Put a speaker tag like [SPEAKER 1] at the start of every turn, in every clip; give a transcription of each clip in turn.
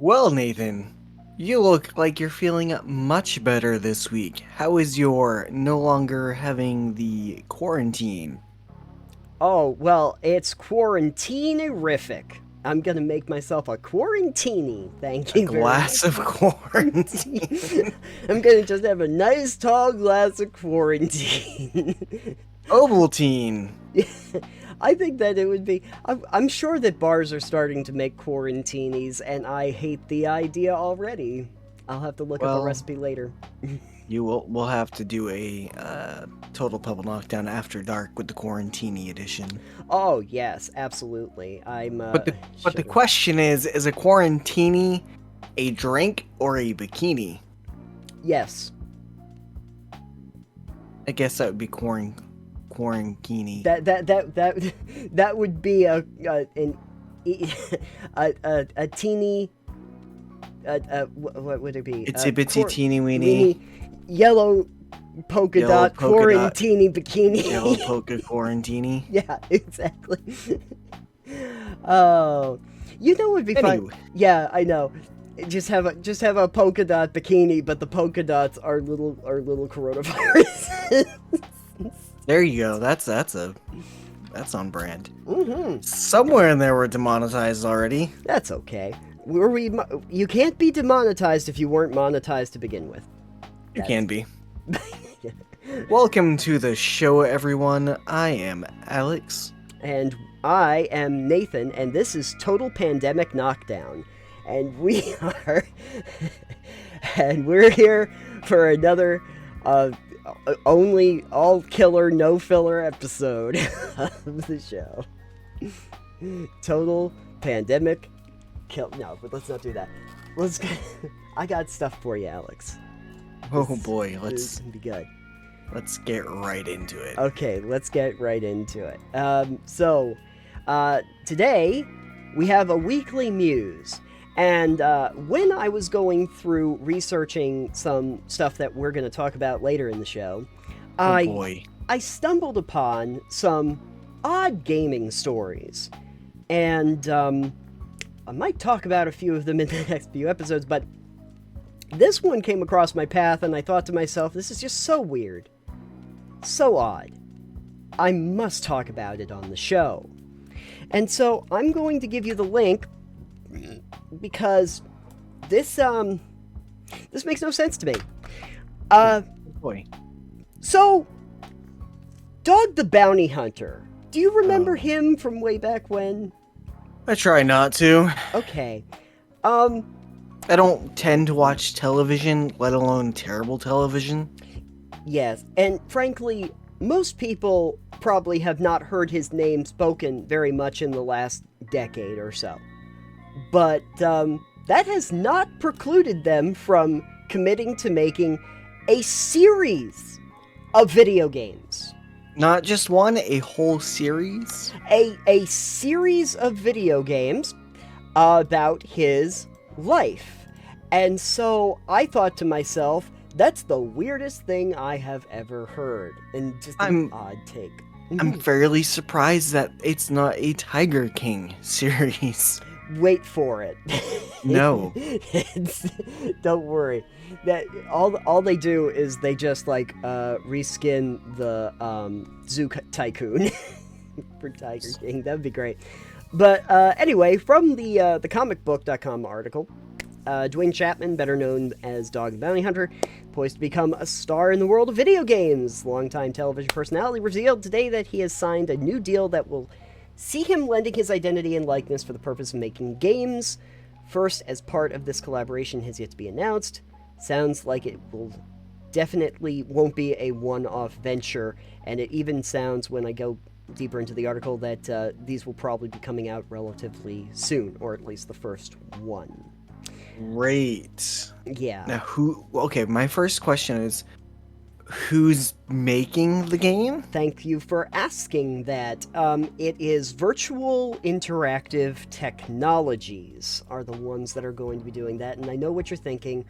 [SPEAKER 1] Well, Nathan, you look like you're feeling much better this week. How is your no longer having the quarantine?
[SPEAKER 2] Oh, well, it's quarantine-erific. I'm gonna make myself a quarantini. Thank
[SPEAKER 1] A
[SPEAKER 2] you very
[SPEAKER 1] glass
[SPEAKER 2] much.
[SPEAKER 1] of quarantine?
[SPEAKER 2] I'm gonna just have a nice tall glass of quarantine.
[SPEAKER 1] Ovaltine.
[SPEAKER 2] I think that it would be. I'm sure that bars are starting to make quarantinis, and I hate the idea already. I'll have to look up a
[SPEAKER 1] Well,
[SPEAKER 2] recipe later.
[SPEAKER 1] we'll have to do a Total Pebble Knockdown after dark with the quarantini edition.
[SPEAKER 2] Oh, yes, absolutely. I'm,
[SPEAKER 1] But the
[SPEAKER 2] sugar.
[SPEAKER 1] question is a quarantini a drink or a bikini?
[SPEAKER 2] Yes.
[SPEAKER 1] I guess that would be quarantini.
[SPEAKER 2] That would be a teeny what would it be?
[SPEAKER 1] Itsy bitsy teeny weeny.
[SPEAKER 2] Weeny yellow polka
[SPEAKER 1] Yellow
[SPEAKER 2] dot
[SPEAKER 1] polka dot.
[SPEAKER 2] quarantini bikini.
[SPEAKER 1] Yellow polka quarantini.
[SPEAKER 2] Yeah, exactly. Oh, you know what would be fun?
[SPEAKER 1] Anyway,
[SPEAKER 2] Yeah, I know. Just have a polka dot bikini, but the polka dots are little coronaviruses.
[SPEAKER 1] there you go. That's on brand.
[SPEAKER 2] Mm-hmm.
[SPEAKER 1] Somewhere in there we're demonetized already.
[SPEAKER 2] That's okay. You can't be demonetized if you weren't monetized to begin with.
[SPEAKER 1] You can be. Welcome to the show, everyone. I am Alex.
[SPEAKER 2] And I am Nathan, and this is Total Pandemic Knockdown. And we are... and we're here for another only all-killer, no-filler episode of the show. Total Pandemic No, but let's not do that. I got stuff for you, Alex.
[SPEAKER 1] Oh boy,
[SPEAKER 2] This is gonna be good.
[SPEAKER 1] let's get right into it.
[SPEAKER 2] Okay, let's get right into it. Today we have a weekly Muse. And when I was going through researching some stuff that we're going to talk about later in the show,
[SPEAKER 1] Oh boy.
[SPEAKER 2] I stumbled upon some odd gaming stories. And I might talk about a few of them in the next few episodes, but this one came across my path and I thought to myself, this is just so weird. So odd. I must talk about it on the show. And so I'm going to give you the link because this makes no sense to me.
[SPEAKER 1] Oh boy.
[SPEAKER 2] So Dog the Bounty Hunter. Do you remember him from way back when?
[SPEAKER 1] I try not to.
[SPEAKER 2] Okay.
[SPEAKER 1] I don't tend to watch television, let alone terrible television.
[SPEAKER 2] Yes, and frankly, most people probably have not heard his name spoken very much in the last decade or so. But that has not precluded them from committing to making a series of video games.
[SPEAKER 1] Not just one, a whole series.
[SPEAKER 2] A series of video games about his life. And so I thought to myself, that's the weirdest thing I have ever heard. And just an odd take.
[SPEAKER 1] I'm fairly surprised that it's not a Tiger King series.
[SPEAKER 2] Wait for it.
[SPEAKER 1] No.
[SPEAKER 2] Don't worry. That all they do is they just reskin the Zoo Tycoon for Tiger King. That'd be great. But anyway, from the comicbook.com article, Dwayne Chapman, better known as Dog the Bounty Hunter, poised to become a star in the world of video games. Longtime television personality revealed today that he has signed a new deal that will see him lending his identity and likeness for the purpose of making games. First, as part of this collaboration has yet to be announced. Sounds like it will definitely won't be a one-off venture, and it even sounds, when I go deeper into the article, that these will probably be coming out relatively soon, or at least the first one.
[SPEAKER 1] Great.
[SPEAKER 2] Yeah.
[SPEAKER 1] Now, okay, my first question is, who's making the game?
[SPEAKER 2] Thank you for asking that. It is Virtual Interactive Technologies are the ones that are going to be doing that, and I know what you're thinking.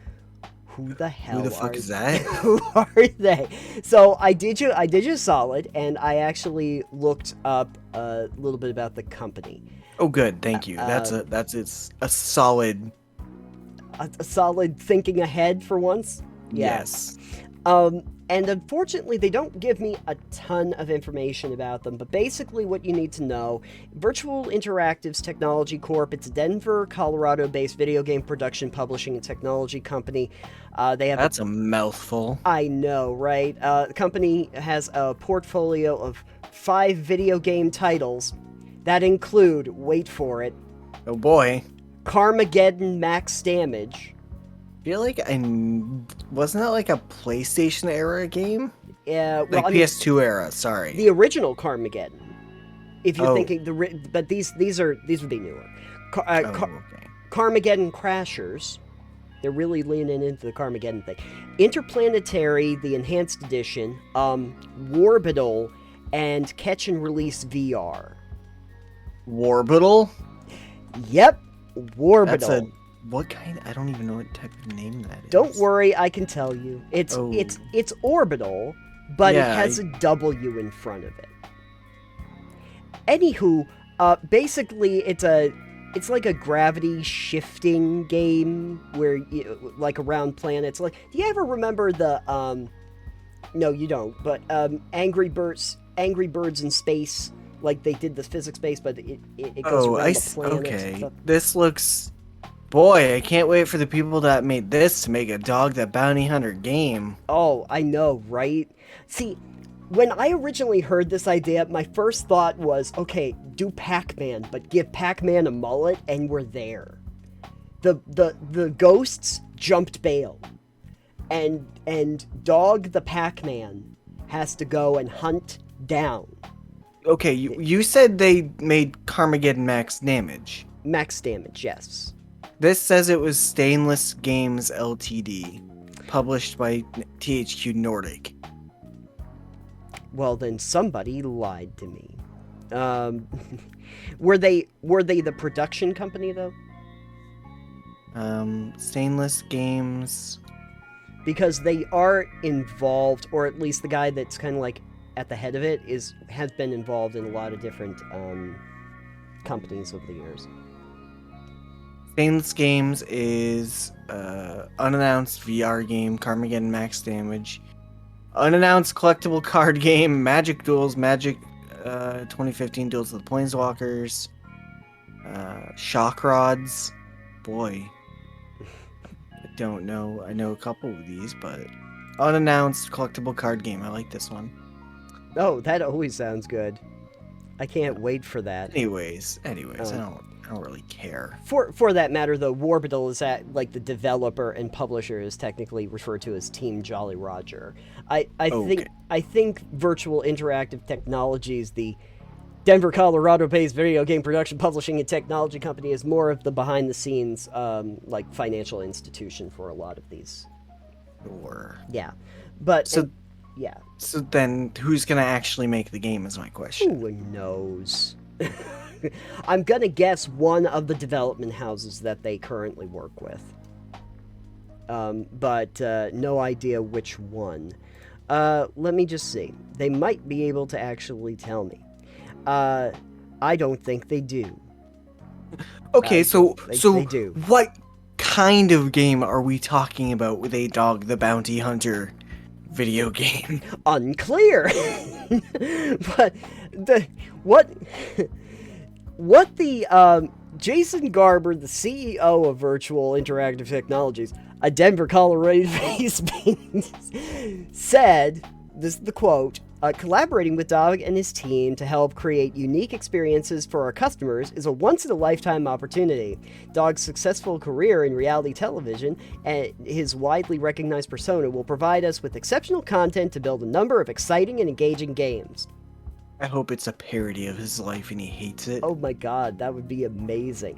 [SPEAKER 2] Who the hell?
[SPEAKER 1] Who the fuck is that?
[SPEAKER 2] Who are they? So I did you a solid, and I actually looked up a little bit about the company.
[SPEAKER 1] Oh, good. Thank you. That's a solid
[SPEAKER 2] a solid thinking ahead for once. Yeah.
[SPEAKER 1] Yes.
[SPEAKER 2] And unfortunately, they don't give me a ton of information about them, but basically what you need to know, Virtual Interactive's Technology Corp, it's a Denver, Colorado-based video game production, publishing, and technology company. They have
[SPEAKER 1] That's a mouthful.
[SPEAKER 2] I know, right? The company has a portfolio of 5 video game titles that include, wait for it,
[SPEAKER 1] Oh boy.
[SPEAKER 2] Carmageddon Max Damage,
[SPEAKER 1] I feel like wasn't that like a PlayStation era game?
[SPEAKER 2] well,
[SPEAKER 1] Like
[SPEAKER 2] I mean,
[SPEAKER 1] PS2 era, sorry.
[SPEAKER 2] the original Carmageddon. If you're
[SPEAKER 1] Oh.
[SPEAKER 2] thinking but these would be newer.
[SPEAKER 1] Okay.
[SPEAKER 2] Carmageddon Crashers. They're really leaning into the Carmageddon thing. Interplanetary, the enhanced edition, Warbital, and Catch and Release VR.
[SPEAKER 1] Warbital?
[SPEAKER 2] Yep, Warbital.
[SPEAKER 1] That's a what kind? I don't even know what type of name that is.
[SPEAKER 2] Don't worry, I can tell you. It's orbital, but
[SPEAKER 1] Yeah,
[SPEAKER 2] it has a W in front of it. Anywho, basically it's like a gravity shifting game where you, like around planets. Like, do you ever remember the no, you don't, but Angry Birds in Space, like they did the physics base, but it goes around the planets and
[SPEAKER 1] okay.
[SPEAKER 2] stuff.
[SPEAKER 1] This looks. Boy, I can't wait for the people that made this to make a Dog the Bounty Hunter game.
[SPEAKER 2] Oh, I know, right? See, when I originally heard this idea, my first thought was, okay, do Pac-Man, but give Pac-Man a mullet, and we're there. The ghosts jumped bail, and Dog the Pac-Man has to go and hunt down
[SPEAKER 1] Okay, you said they made Carmageddon Max Damage.
[SPEAKER 2] Max Damage, yes.
[SPEAKER 1] This says it was Stainless Games Ltd, published by THQ Nordic.
[SPEAKER 2] Well, then somebody lied to me. Were they the production company though?
[SPEAKER 1] Stainless Games.
[SPEAKER 2] Because they are involved, or at least the guy that's kind of like at the head of it has been involved in a lot of different companies over the years.
[SPEAKER 1] Stainless Games is unannounced VR game, Carmageddon Max Damage. Unannounced collectible card game, Magic Duels, Magic 2015 Duels of the Planeswalkers. Shock Rods. Boy. I don't know. I know a couple of these, but unannounced collectible card game. I like this one.
[SPEAKER 2] Oh, that always sounds good. I can't wait for that.
[SPEAKER 1] Anyways, I don't really care.
[SPEAKER 2] For that matter, though, Warbital is at like the developer and publisher is technically referred to as Team Jolly Roger. I think Virtual Interactive Technologies, the Denver, Colorado-based video game production, publishing, and technology company, is more of the behind-the-scenes like financial institution for a lot of these.
[SPEAKER 1] Sure.
[SPEAKER 2] Yeah, but yeah.
[SPEAKER 1] So then, who's gonna actually make the game? Is my question.
[SPEAKER 2] Who knows? I'm gonna guess one of the development houses that they currently work with. But no idea which one. Let me just see. They might be able to actually tell me. I don't think they do.
[SPEAKER 1] Okay, so
[SPEAKER 2] they do.
[SPEAKER 1] What kind of game are we talking about with a Dog the Bounty Hunter video game?
[SPEAKER 2] Unclear. But what the Jason Garber, the CEO of Virtual Interactive Technologies, a Denver, Colorado-based said, this is the quote, collaborating with Dog and his team to help create unique experiences for our customers is a once-in-a-lifetime opportunity. Dog's successful career in reality television and his widely recognized persona will provide us with exceptional content to build a number of exciting and engaging games.
[SPEAKER 1] I hope it's a parody of his life and he hates it.
[SPEAKER 2] Oh my god, that would be amazing.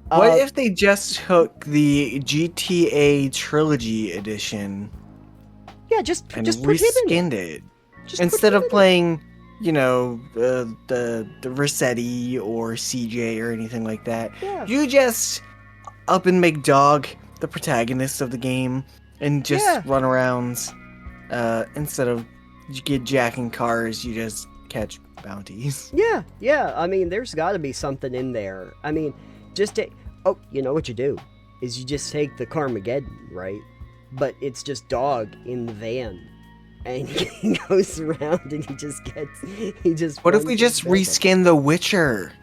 [SPEAKER 1] What if they just took the GTA Trilogy Edition
[SPEAKER 2] just
[SPEAKER 1] and
[SPEAKER 2] put him in it.
[SPEAKER 1] reskinned it?
[SPEAKER 2] Just
[SPEAKER 1] Instead
[SPEAKER 2] put him
[SPEAKER 1] of
[SPEAKER 2] in it.
[SPEAKER 1] playing, the Rossetti or CJ or anything like that,
[SPEAKER 2] Yeah.
[SPEAKER 1] you just up and make Dog the protagonist of the game and just run around. Instead of get jacking cars, you just catch bounties.
[SPEAKER 2] Yeah. I mean, there's got to be something in there. I mean, you know what you do? is you just take the Carmageddon, right? But it's just Dog in the van. And he goes around and he just
[SPEAKER 1] What if
[SPEAKER 2] runs
[SPEAKER 1] we
[SPEAKER 2] into
[SPEAKER 1] just
[SPEAKER 2] buildings.
[SPEAKER 1] reskin The Witcher?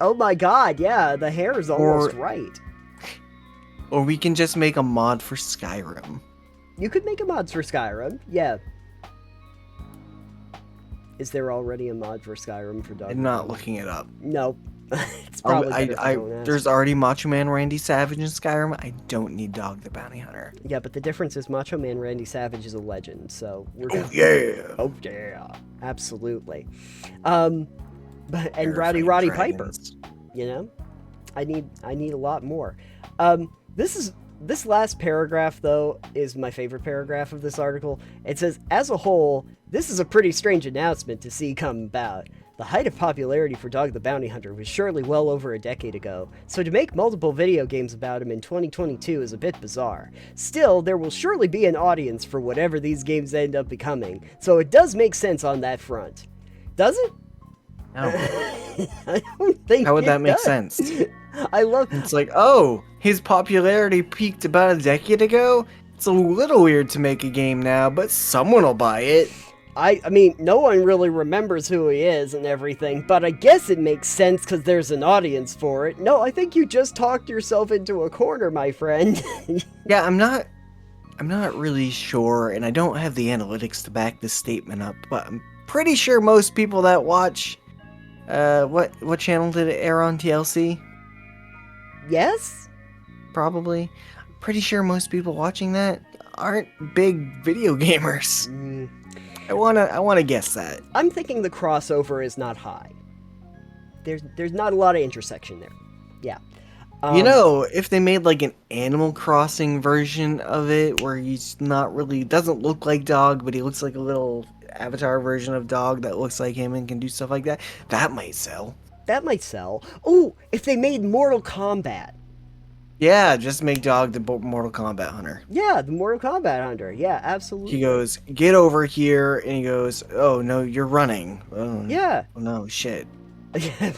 [SPEAKER 2] Oh my god, yeah, the hair is almost right.
[SPEAKER 1] Or we can just make a mod for Skyrim.
[SPEAKER 2] You could make a mod for Skyrim, yeah. Is there already a mod for Skyrim for Dog?
[SPEAKER 1] I'm not looking it up.
[SPEAKER 2] No. It's probably better if you don't ask.
[SPEAKER 1] There's already Macho Man Randy Savage in Skyrim. I don't need Dog the Bounty Hunter.
[SPEAKER 2] Yeah, but the difference is Macho Man Randy Savage is a legend, so we're gonna...
[SPEAKER 1] Oh yeah!
[SPEAKER 2] Absolutely. And Rowdy Roddy Piper, you know? I need a lot more. This last paragraph, though, is my favorite paragraph of this article. It says, as a whole, this is a pretty strange announcement to see come about. The height of popularity for Dog the Bounty Hunter was surely well over a decade ago, so to make multiple video games about him in 2022 is a bit bizarre. Still, there will surely be an audience for whatever these games end up becoming, so it does make sense on that front. Does it?
[SPEAKER 1] No.
[SPEAKER 2] I don't think
[SPEAKER 1] How would that make
[SPEAKER 2] does.
[SPEAKER 1] sense?
[SPEAKER 2] I love...
[SPEAKER 1] It's like, oh, his popularity peaked about a decade ago? It's a little weird to make a game now, but someone will buy it.
[SPEAKER 2] I mean, no one really remembers who he is and everything, but I guess it makes sense because there's an audience for it. No, I think you just talked yourself into a corner, my friend.
[SPEAKER 1] Yeah, I'm not really sure, and I don't have the analytics to back this statement up, but I'm pretty sure most people that watch, what channel did it air on? TLC?
[SPEAKER 2] Yes?
[SPEAKER 1] Probably. I'm pretty sure most people watching that aren't big video gamers. I wanna guess that.
[SPEAKER 2] I'm thinking the crossover is not high. There's not a lot of intersection there. Yeah.
[SPEAKER 1] You know, if they made like an Animal Crossing version of it, where he's not really, doesn't look like Dog, but he looks like a little avatar version of Dog that looks like him and can do stuff like that, that might sell.
[SPEAKER 2] That might sell. Oh, if they made Mortal Kombat.
[SPEAKER 1] Yeah, just make Dog the Mortal Kombat hunter.
[SPEAKER 2] Yeah, the Mortal Kombat hunter. Yeah, absolutely.
[SPEAKER 1] He goes, get over here, and he goes, oh no, you're running. Oh,
[SPEAKER 2] yeah.
[SPEAKER 1] Oh no, shit.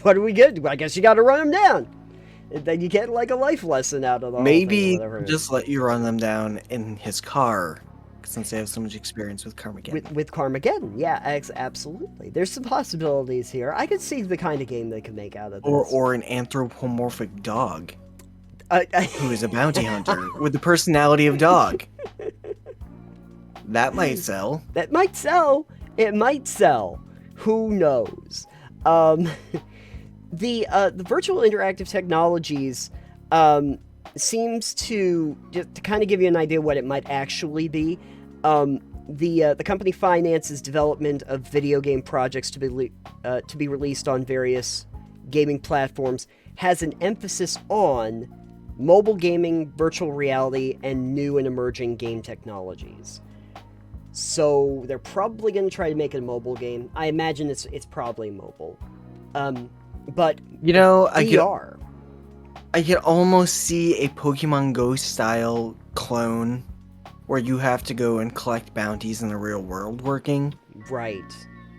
[SPEAKER 2] What do we get? I guess you gotta run him down. And then you get like a life lesson out of the
[SPEAKER 1] Maybe
[SPEAKER 2] whole thing,
[SPEAKER 1] just let you run them down in his car, since they have so much experience with Carmageddon.
[SPEAKER 2] With Carmageddon, yeah, absolutely. There's some possibilities here. I could see the kind of game they could make out of this.
[SPEAKER 1] Or an anthropomorphic dog. Who is a bounty hunter with the personality of Dog. That might sell.
[SPEAKER 2] That might sell. It might sell. Who knows? The virtual interactive technologies seems to just to kind of give you an idea what it might actually be. The company finances development of video game projects to be released on various gaming platforms, has an emphasis on mobile gaming, virtual reality, and new and emerging game technologies. So they're probably going to try to make it a mobile game. I imagine it's probably mobile. But
[SPEAKER 1] you know,
[SPEAKER 2] VR.
[SPEAKER 1] I could almost see a Pokemon Go style clone where you have to go and collect bounties in the real world working.
[SPEAKER 2] Right.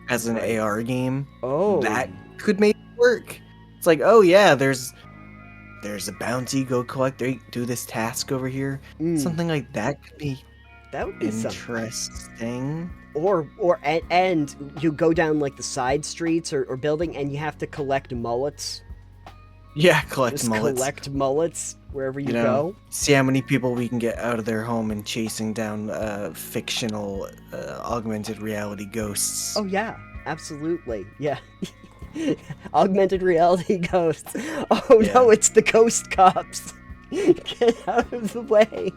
[SPEAKER 1] As an AR game.
[SPEAKER 2] Oh.
[SPEAKER 1] That could make it work. It's like, oh yeah, there's a bounty, go collect, do this task over here. Something like that could be interesting.
[SPEAKER 2] And you go down like the side streets or building and you have to collect mullets.
[SPEAKER 1] Yeah, collect mullets.
[SPEAKER 2] Collect mullets wherever you
[SPEAKER 1] know,
[SPEAKER 2] go.
[SPEAKER 1] See how many people we can get out of their home and chasing down fictional augmented reality ghosts.
[SPEAKER 2] Oh yeah, absolutely. Yeah. Augmented reality ghosts. Oh yeah. No, it's the ghost cops. Get out of the way.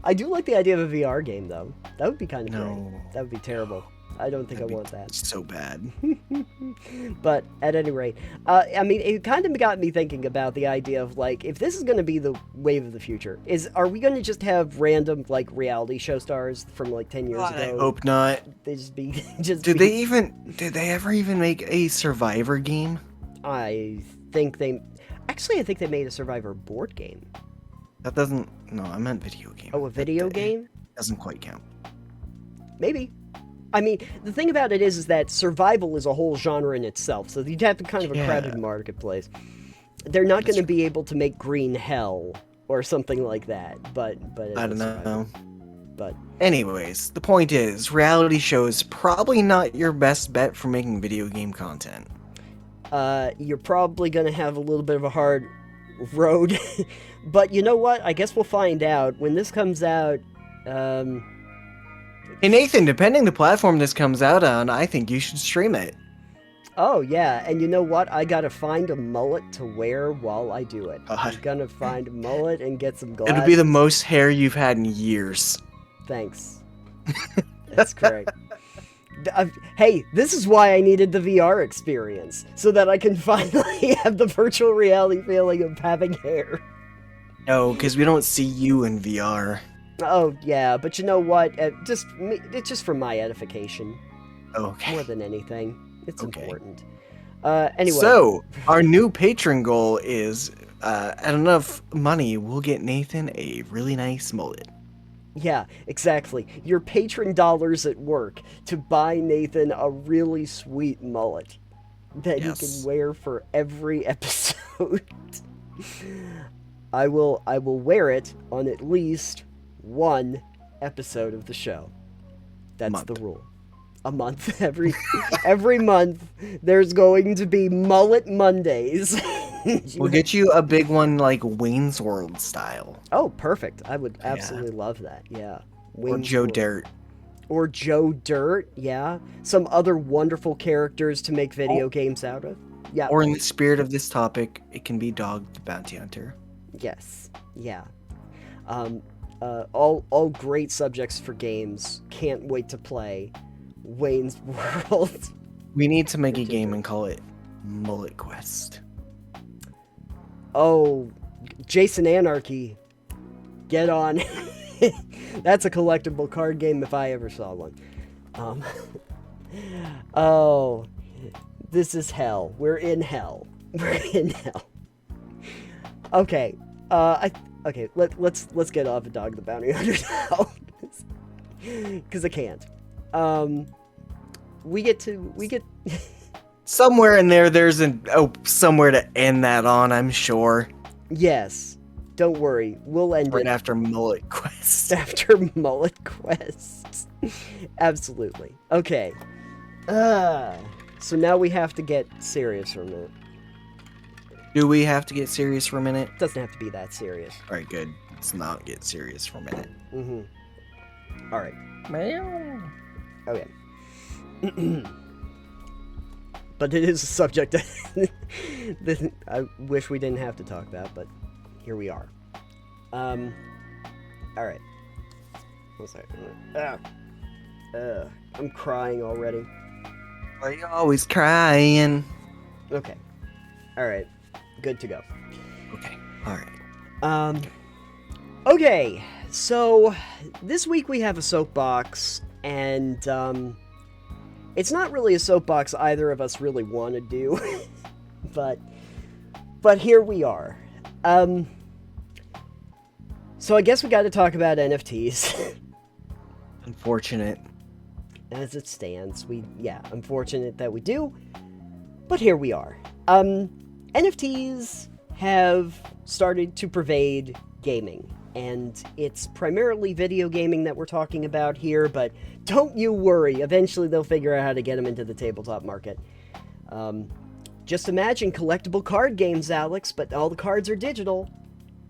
[SPEAKER 2] I do like the idea of a VR game, though. That would be kind of great. That would be terrible. I don't think I want that.
[SPEAKER 1] So bad.
[SPEAKER 2] But at any rate, I mean, it kind of got me thinking about the idea of like, if this is going to be the wave of the future, are we going to just have random like reality show stars from like 10 years ago?
[SPEAKER 1] I hope not.
[SPEAKER 2] They just be
[SPEAKER 1] Did they ever even make a Survivor game?
[SPEAKER 2] I think they made a Survivor board game.
[SPEAKER 1] That doesn't. No, I meant video game.
[SPEAKER 2] Oh, a video game?
[SPEAKER 1] Doesn't quite count.
[SPEAKER 2] Maybe. I mean, the thing about it is that survival is a whole genre in itself, so you'd have to kind of a crowded marketplace. They're not going to be able to make Green Hell or something like that. But
[SPEAKER 1] I don't know.
[SPEAKER 2] But
[SPEAKER 1] anyways, the point is, reality shows probably not your best bet for making video game content.
[SPEAKER 2] You're probably gonna have a little bit of a hard road, but you know what? I guess we'll find out when this comes out.
[SPEAKER 1] Hey Nathan, depending the platform this comes out on, I think you should stream it.
[SPEAKER 2] Oh yeah, and you know what? I gotta find a mullet to wear while I do it. I'm gonna find a mullet and get some glasses.
[SPEAKER 1] It'll be the most hair you've had in years.
[SPEAKER 2] Thanks. That's great. Hey, this is why I needed the VR experience, so that I can finally have the virtual reality feeling of having hair.
[SPEAKER 1] No, because we don't see you in VR.
[SPEAKER 2] Oh yeah, but you know what? It's just for my edification.
[SPEAKER 1] Okay.
[SPEAKER 2] More than anything, it's
[SPEAKER 1] Okay.
[SPEAKER 2] important. Anyway.
[SPEAKER 1] So our new patron goal is, at enough money, we'll get Nathan a really nice mullet.
[SPEAKER 2] Yeah, exactly. Your patron dollars at work to buy Nathan a really sweet mullet that he can wear for every episode. I will wear it on at least one episode of the show. That's the rule. A month. Every month there's going to be Mullet Mondays.
[SPEAKER 1] We'll get you a big one like Wayne's World style.
[SPEAKER 2] Oh, perfect. I would absolutely love that. Yeah.
[SPEAKER 1] Or Joe Dirt.
[SPEAKER 2] Or Joe Dirt, yeah. Some other wonderful characters to make video games out of. Yeah.
[SPEAKER 1] Or in the spirit of this topic, it can be Dog the Bounty Hunter.
[SPEAKER 2] Yes. Yeah. All great subjects for games. Can't wait to play Wayne's World.
[SPEAKER 1] We need to make a game and call it Mullet Quest.
[SPEAKER 2] Oh, Jason Anarchy. Get on. That's a collectible card game if I ever saw one. Oh, this is hell. We're in hell. We're in hell. Okay. Okay. Let's get off of Dog the Bounty Hunter now, because I can't. We get
[SPEAKER 1] somewhere in there's somewhere to end that on, I'm sure.
[SPEAKER 2] Yes. Don't worry. We'll end it
[SPEAKER 1] after Mullet Quest.
[SPEAKER 2] After Mullet Quest. Absolutely. Okay. So now we have to get serious for a minute.
[SPEAKER 1] Do we have to get serious for a minute?
[SPEAKER 2] Doesn't have to be that serious.
[SPEAKER 1] Alright, good. Let's not get serious for a minute.
[SPEAKER 2] Mm-hmm. Alright. Okay. But it is a subject that I wish we didn't have to talk about, but here we are. Alright. One second. I'm crying already.
[SPEAKER 1] Why are you always crying?
[SPEAKER 2] Okay. Alright. Good to go.
[SPEAKER 1] Okay. Alright.
[SPEAKER 2] Okay. So, this week we have a soapbox, and, it's not really a soapbox either of us really want to do, but here we are. So I guess we got to talk about NFTs.
[SPEAKER 1] Unfortunate.
[SPEAKER 2] As it stands, unfortunate that we do, but here we are. NFTs have started to pervade gaming, and it's primarily video gaming that we're talking about here, but don't you worry, eventually they'll figure out how to get them into the tabletop market. Just imagine collectible card games, Alex, but all the cards are digital,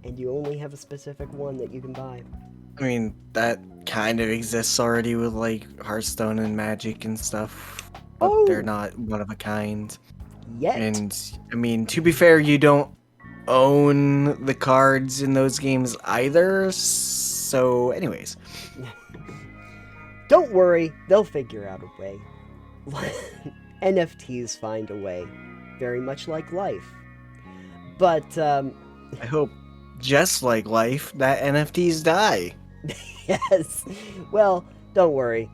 [SPEAKER 2] and you only have a specific one that you can buy.
[SPEAKER 1] I mean, that kind of exists already with, like, Hearthstone and Magic and stuff, but they're not one of a kind.
[SPEAKER 2] Yet.
[SPEAKER 1] And, I mean, to be fair, you don't own the cards in those games either, so anyways.
[SPEAKER 2] Don't worry, they'll figure out a way. NFTs find a way, very much like life. But,
[SPEAKER 1] I hope, just like life, that NFTs die.
[SPEAKER 2] Yes. Well, don't worry.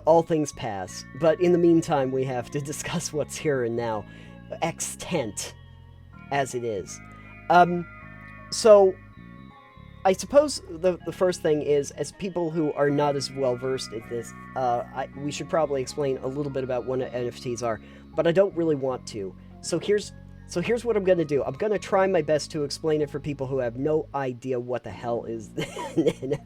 [SPEAKER 2] All things pass. But in the meantime, we have to discuss what's here and now. Extant, as it is. So, I suppose the first thing is, as people who are not as well versed at this, we should probably explain a little bit about what NFTs are, but I don't really want to. So here's So here's what I'm going to do. I'm going to try my best to explain it for people who have no idea what the hell is.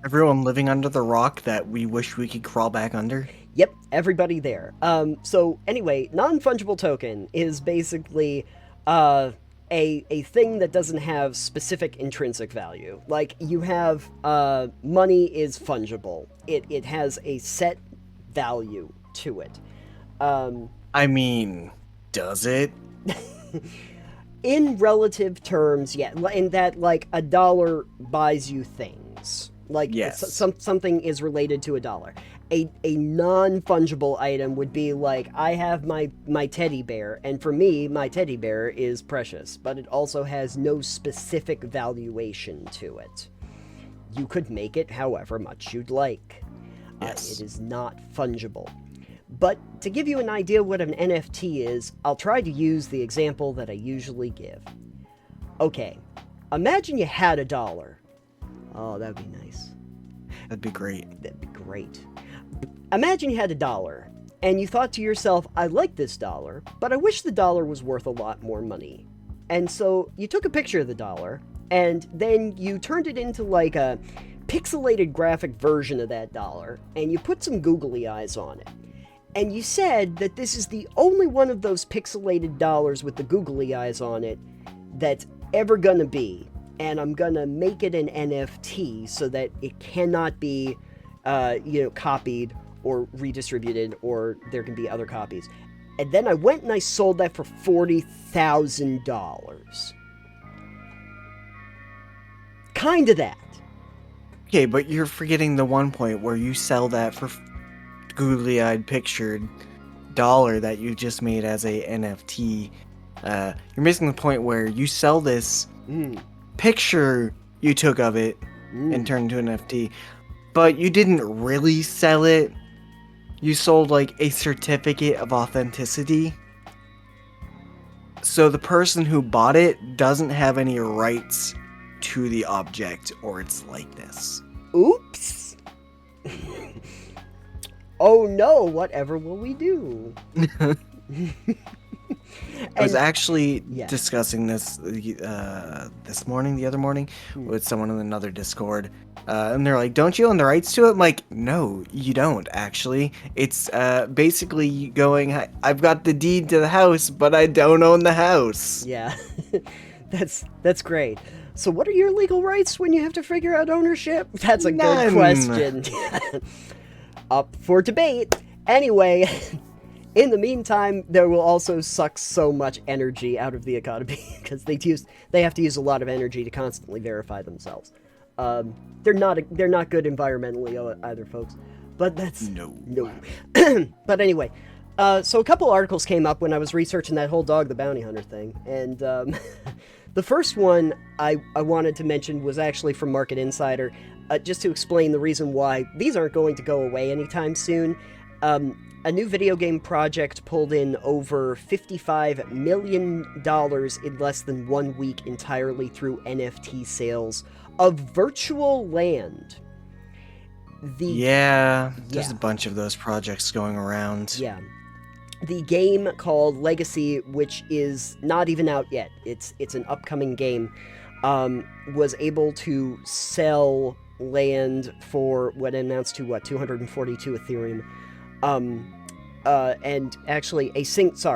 [SPEAKER 1] Everyone living under the rock that we wish we could crawl back under.
[SPEAKER 2] Yep, everybody there. So anyway, non-fungible token is basically a thing that doesn't have specific intrinsic value. Like you have money is fungible. It has a set value to it.
[SPEAKER 1] I mean, does it?
[SPEAKER 2] In relative terms, yeah. In that, like, a dollar buys you things. Like,
[SPEAKER 1] yes.
[SPEAKER 2] Something is related to a dollar. A non-fungible item would be like, I have my teddy bear, and for me, my teddy bear is precious, but it also has no specific valuation to it. You could make it however much you'd like.
[SPEAKER 1] Yes.
[SPEAKER 2] It is not fungible. But to give you an idea what an NFT is, I'll try to use the example that I usually give. Okay, imagine you had $1. Oh, that'd be nice.
[SPEAKER 1] That'd be great.
[SPEAKER 2] That'd be great. Imagine you had $1, and you thought to yourself, I like this dollar, but I wish the dollar was worth a lot more money. And so you took a picture of the dollar, and then you turned it into like a pixelated graphic version of that dollar, and you put some googly eyes on it. And you said that this is the only one of those pixelated dollars with the googly eyes on it that's ever gonna be. And I'm gonna make it an NFT so that it cannot be, copied or redistributed, or there can be other copies. And then I went and I sold that for $40,000. Kinda that.
[SPEAKER 1] Okay, but you're forgetting the one point where you sell that for googly-eyed pictured dollar that you just made as a NFT. You're missing the point where you sell this picture you took of it and turned into an NFT, but you didn't really sell it. You sold like a certificate of authenticity. So the person who bought it doesn't have any rights to the object or its likeness.
[SPEAKER 2] Oops. Oh no, whatever will we do?
[SPEAKER 1] I was actually discussing this the other morning, with someone in another Discord, and they're like, don't you own the rights to it? I'm like, no, you don't, actually. It's basically going, I've got the deed to the house, but I don't own the house.
[SPEAKER 2] Yeah, that's great. So what are your legal rights when you have to figure out ownership? That's a good question. Up for debate. Anyway, in the meantime, there will also suck so much energy out of the economy because they have to use a lot of energy to constantly verify themselves. They're not good environmentally either, folks. But that's no. But anyway, so a couple articles came up when I was researching that whole Dog the Bounty Hunter thing, and the first one I wanted to mention was actually from Market Insider. Just to explain the reason why these aren't going to go away anytime soon. A new video game project pulled in over $55 million in less than 1 week entirely through NFT sales of virtual land.
[SPEAKER 1] There's a bunch of those projects going around.
[SPEAKER 2] Yeah. The game called Legacy, which is not even out yet, it's an upcoming game, was able to sell land for what amounts to 242 Ethereum, and actually a single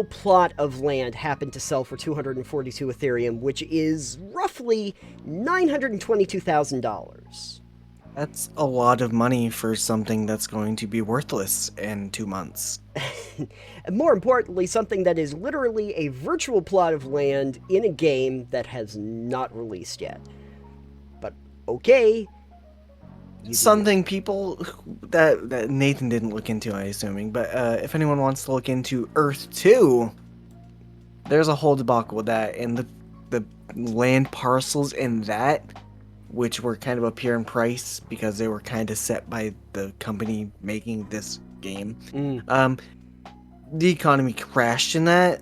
[SPEAKER 2] plot of land happened to sell for 242 Ethereum, which is roughly $922,000.
[SPEAKER 1] That's a lot of money for something that's going to be worthless in 2 months.
[SPEAKER 2] And more importantly, something that is literally a virtual plot of land in a game that has not released yet. But okay.
[SPEAKER 1] Something people that Nathan didn't look into, I'm assuming, but if anyone wants to look into Earth 2, there's a whole debacle with that, and the land parcels in that, which were kind of up here in price because they were kind of set by the company making this game. The economy crashed in that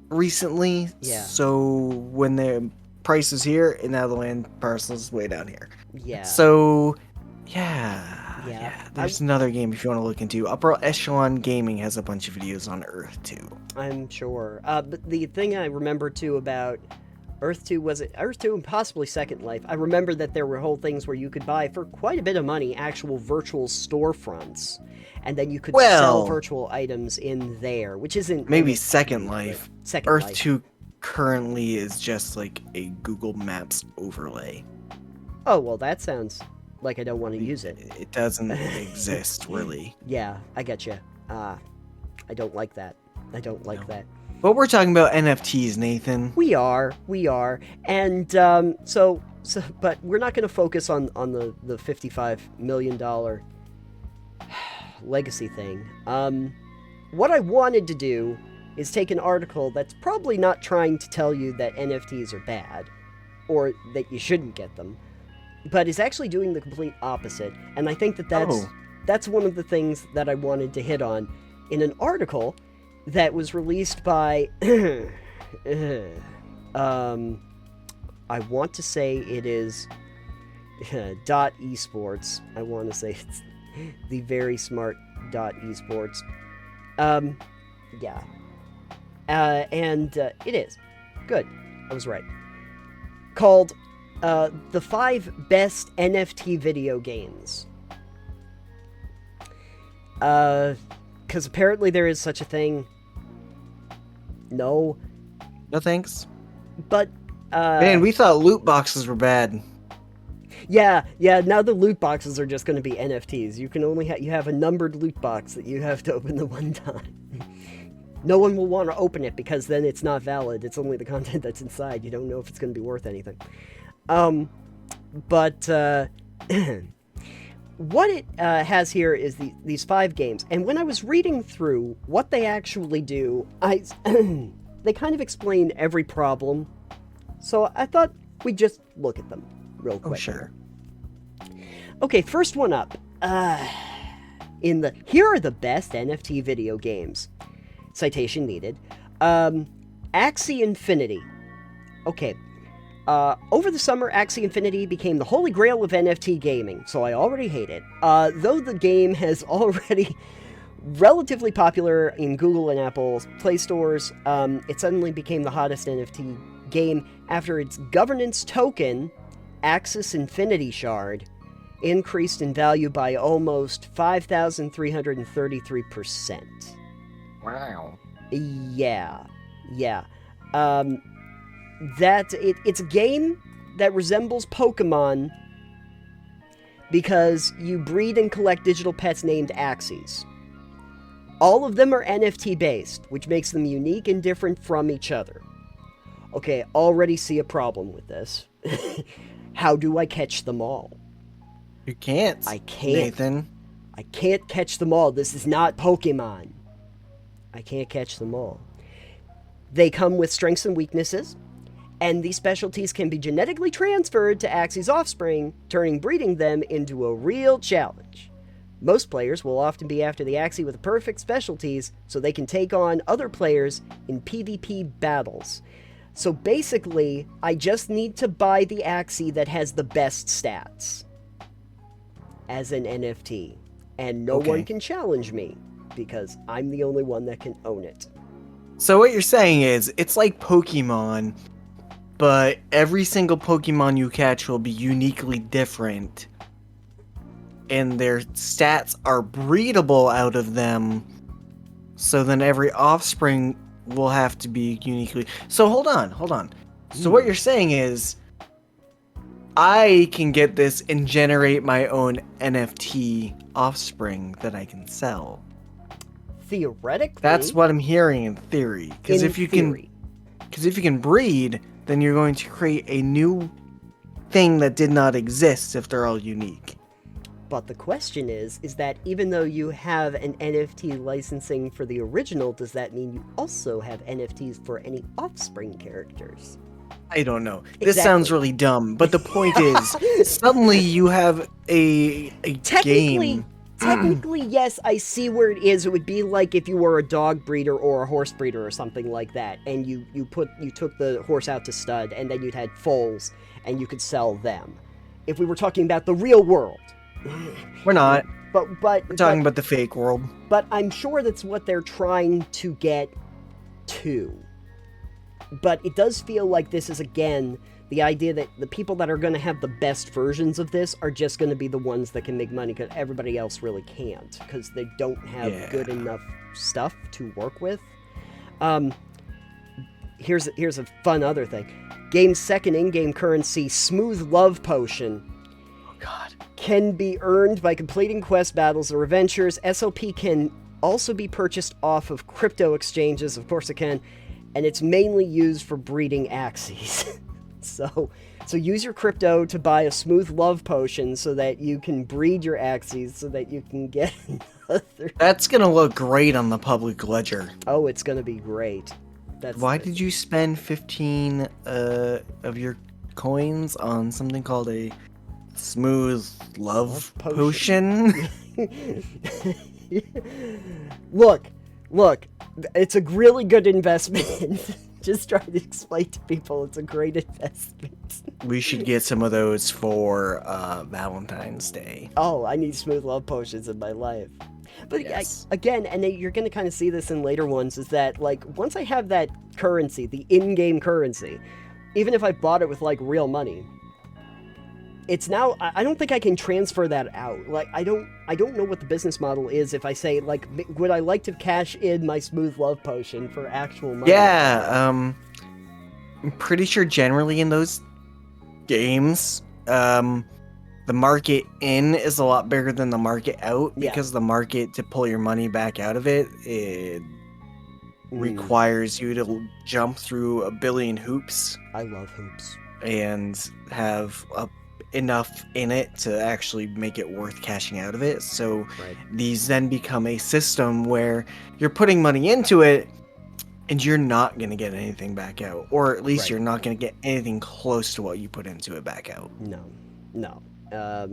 [SPEAKER 1] recently.
[SPEAKER 2] Yeah.
[SPEAKER 1] So when the price is here, and now the land parcel is way down here.
[SPEAKER 2] Yeah.
[SPEAKER 1] So, yeah. There's another game if you want to look into. Upper Echelon Gaming has a bunch of videos on Earth 2.
[SPEAKER 2] I'm sure. But the thing I remember too about Earth 2, was it Earth 2 and possibly Second Life? I remember that there were whole things where you could buy for quite a bit of money actual virtual storefronts, and then you could sell
[SPEAKER 1] Well,
[SPEAKER 2] virtual items in there, which isn't
[SPEAKER 1] maybe
[SPEAKER 2] NFT,
[SPEAKER 1] Second
[SPEAKER 2] but
[SPEAKER 1] Life.
[SPEAKER 2] Second
[SPEAKER 1] Earth
[SPEAKER 2] Life.
[SPEAKER 1] 2 currently is just like a Google Maps overlay.
[SPEAKER 2] Oh well, that sounds like I don't want to use it.
[SPEAKER 1] It doesn't exist, really.
[SPEAKER 2] Yeah, I get you. I don't like that. I don't like
[SPEAKER 1] No.
[SPEAKER 2] that.
[SPEAKER 1] But we're talking about NFTs, Nathan.
[SPEAKER 2] We are, and but we're not going to focus on the $55 million legacy thing. What I wanted to do is take an article that's probably not trying to tell you that NFTs are bad, or that you shouldn't get them, but is actually doing the complete opposite. And I think that that's one of the things that I wanted to hit on in an article that was released by I want to say it is dot esports. I want to say it's the very smart dot esports. Yeah. And it is. Good. I was right. Called the 5 best NFT video games. Because apparently there is such a thing. No.
[SPEAKER 1] No thanks.
[SPEAKER 2] But,
[SPEAKER 1] Man, we thought loot boxes were bad.
[SPEAKER 2] Yeah, now the loot boxes are just going to be NFTs. You can only you have a numbered loot box that you have to open the one time. No one will want to open it because then it's not valid. It's only the content that's inside. You don't know if it's going to be worth anything. But what it has here is these 5 games. And when I was reading through what they actually do, they kind of explain every problem. So I thought we'd just look at them real quick.
[SPEAKER 1] Oh, sure.
[SPEAKER 2] Okay, first one up. Here are the best NFT video games. Citation needed. Axie Infinity. Okay. Over the summer, Axie Infinity became the holy grail of NFT gaming, so I already hate it. Though the game has already relatively popular in Google and Apple's Play stores, it suddenly became the hottest NFT game after its governance token, Axis Infinity Shard, increased in value by almost 5,333%.
[SPEAKER 1] Wow.
[SPEAKER 2] Yeah. It's a game that resembles Pokemon because you breed and collect digital pets named Axies. All of them are NFT based, which makes them unique and different from each other. Okay, already see a problem with this. How do I catch them all?
[SPEAKER 1] You can't.
[SPEAKER 2] I can't.
[SPEAKER 1] Nathan.
[SPEAKER 2] I can't catch them all. This is not Pokemon. I can't catch them all. They come with strengths and weaknesses, and these specialties can be genetically transferred to Axie's offspring, turning breeding them into a real challenge. Most players will often be after the Axie with the perfect specialties so they can take on other players in PvP battles. So basically, I just need to buy the Axie that has the best stats as an NFT, and no one can challenge me because I'm the only one that can own it.
[SPEAKER 1] So what you're saying is, it's like Pokemon, but every single Pokemon you catch will be uniquely different, and their stats are breedable out of them, so then every offspring will have to be uniquely... So hold on. So what you're saying is, I can get this and generate my own NFT offspring that I can sell.
[SPEAKER 2] Theoretically,
[SPEAKER 1] That's what I'm hearing in theory. Because if you can breed, then you're going to create a new thing that did not exist if they're all unique.
[SPEAKER 2] But the question is that even though you have an NFT licensing for the original, does that mean you also have NFTs for any offspring characters?
[SPEAKER 1] I don't know. This sounds really dumb, but the point is, suddenly you have a game.
[SPEAKER 2] Technically, yes, I see where it is. It would be like if you were a dog breeder or a horse breeder or something like that, and you took the horse out to stud, and then you'd had foals, and you could sell them. If we were talking about the real world.
[SPEAKER 1] We're not.
[SPEAKER 2] But
[SPEAKER 1] we're talking about the fake world.
[SPEAKER 2] But I'm sure that's what they're trying to get 2. But it does feel like this is, again, the idea that the people that are going to have the best versions of this are just going to be the ones that can make money, because everybody else really can't, because they don't have good enough stuff to work with. Here's a fun other thing. Game's second in-game currency, Smooth Love Potion, can be earned by completing quest battles or adventures. SLP can also be purchased off of crypto exchanges, of course it can, and it's mainly used for breeding axes. So use your crypto to buy a Smooth Love Potion so that you can breed your axes so that you can get another.
[SPEAKER 1] That's gonna look great on the public ledger.
[SPEAKER 2] Oh, it's gonna be great.
[SPEAKER 1] Why did you spend 15 of your coins on something called a Smooth Love Potion?
[SPEAKER 2] Look, it's a really good investment. Just trying to explain to people it's a great investment.
[SPEAKER 1] We should get some of those for Valentine's Day.
[SPEAKER 2] Oh, I need Smooth Love Potions in my life. But
[SPEAKER 1] yes.
[SPEAKER 2] Again, and you're going to kind of see this in later ones, is that, like, once I have that currency, the in-game currency, even if I bought it with, like, real money, it's now, I don't think I can transfer that out. Like, I don't know what the business model is if I say, like, would I like to cash in my Smooth Love Potion for actual money?
[SPEAKER 1] Yeah, I'm pretty sure generally in those games, the market in is a lot bigger than the market out, because the market, to pull your money back out of it, requires you to jump through a billion hoops.
[SPEAKER 2] I love hoops.
[SPEAKER 1] And have enough in it to actually make it worth cashing out of it. So these then become a system where you're putting money into it and you're not going to get anything back out. Or at least you're not going to get anything close to what you put into it back out.
[SPEAKER 2] No.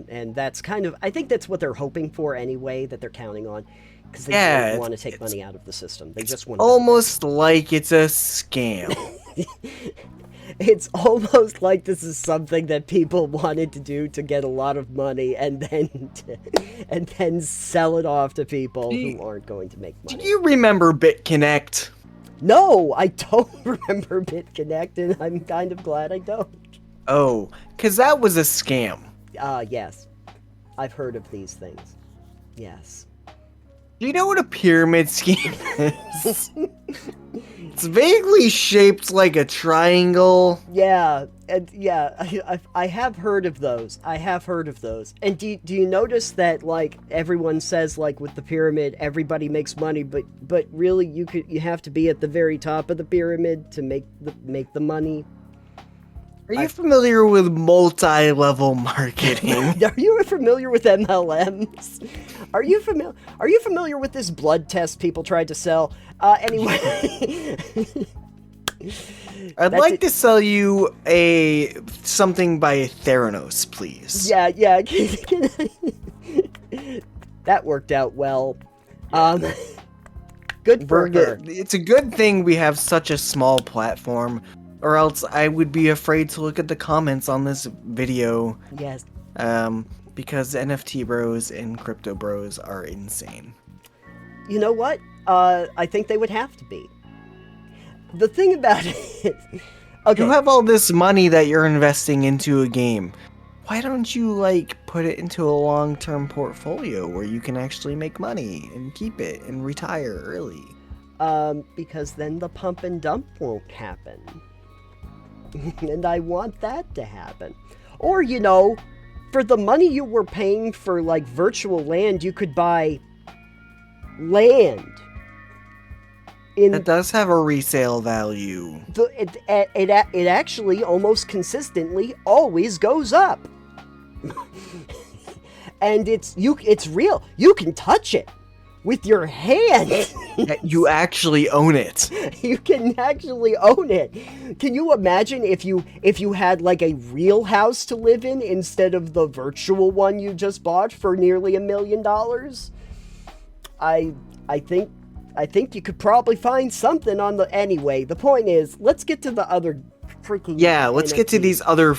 [SPEAKER 2] And that's kind of, I think that's what they're hoping for anyway, that they're counting on, because they don't want to take money out of the system. They just want
[SPEAKER 1] almost like it's a scam.
[SPEAKER 2] It's almost like this is something that people wanted to do to get a lot of money and then sell it off to people who aren't going to make money.
[SPEAKER 1] Do you remember BitConnect?
[SPEAKER 2] No, I don't remember BitConnect, and I'm kind of glad I don't.
[SPEAKER 1] Oh, because that was a scam.
[SPEAKER 2] Yes. I've heard of these things. Yes.
[SPEAKER 1] Do you know what a pyramid scheme is? It's vaguely shaped like a triangle.
[SPEAKER 2] Yeah, and I have heard of those. And do you notice that, like, everyone says, like, with the pyramid, everybody makes money, but really you have to be at the very top of the pyramid to make the money.
[SPEAKER 1] Are you familiar with multi-level marketing?
[SPEAKER 2] Are you familiar with MLMs? Are you familiar with this blood test people tried to sell? Anyway.
[SPEAKER 1] I'd like to sell you something by Theranos, please.
[SPEAKER 2] Yeah. That worked out well. Good for her.
[SPEAKER 1] It's a good thing we have such a small platform, or else I would be afraid to look at the comments on this video.
[SPEAKER 2] Yes.
[SPEAKER 1] Because NFT bros and crypto bros are insane.
[SPEAKER 2] You know what? I think they would have to be. The thing about it... Okay.
[SPEAKER 1] You have all this money that you're investing into a game. Why don't you, like, put it into a long-term portfolio where you can actually make money and keep it and retire early?
[SPEAKER 2] Because then the pump and dump won't happen. And I want that to happen. Or, you know, for the money you were paying for, like, virtual land, you could buy land.
[SPEAKER 1] It does have a resale value.
[SPEAKER 2] It actually almost consistently always goes up. And it's real. You can touch it with your hand.
[SPEAKER 1] You actually own it.
[SPEAKER 2] You can actually own it. Can you imagine if you had, like, a real house to live in instead of the virtual one you just bought for nearly $1 million? I think you could probably find something on the... Anyway, the point is, let's get to the other freaking...
[SPEAKER 1] Yeah, let's
[SPEAKER 2] NFTs.
[SPEAKER 1] get to these other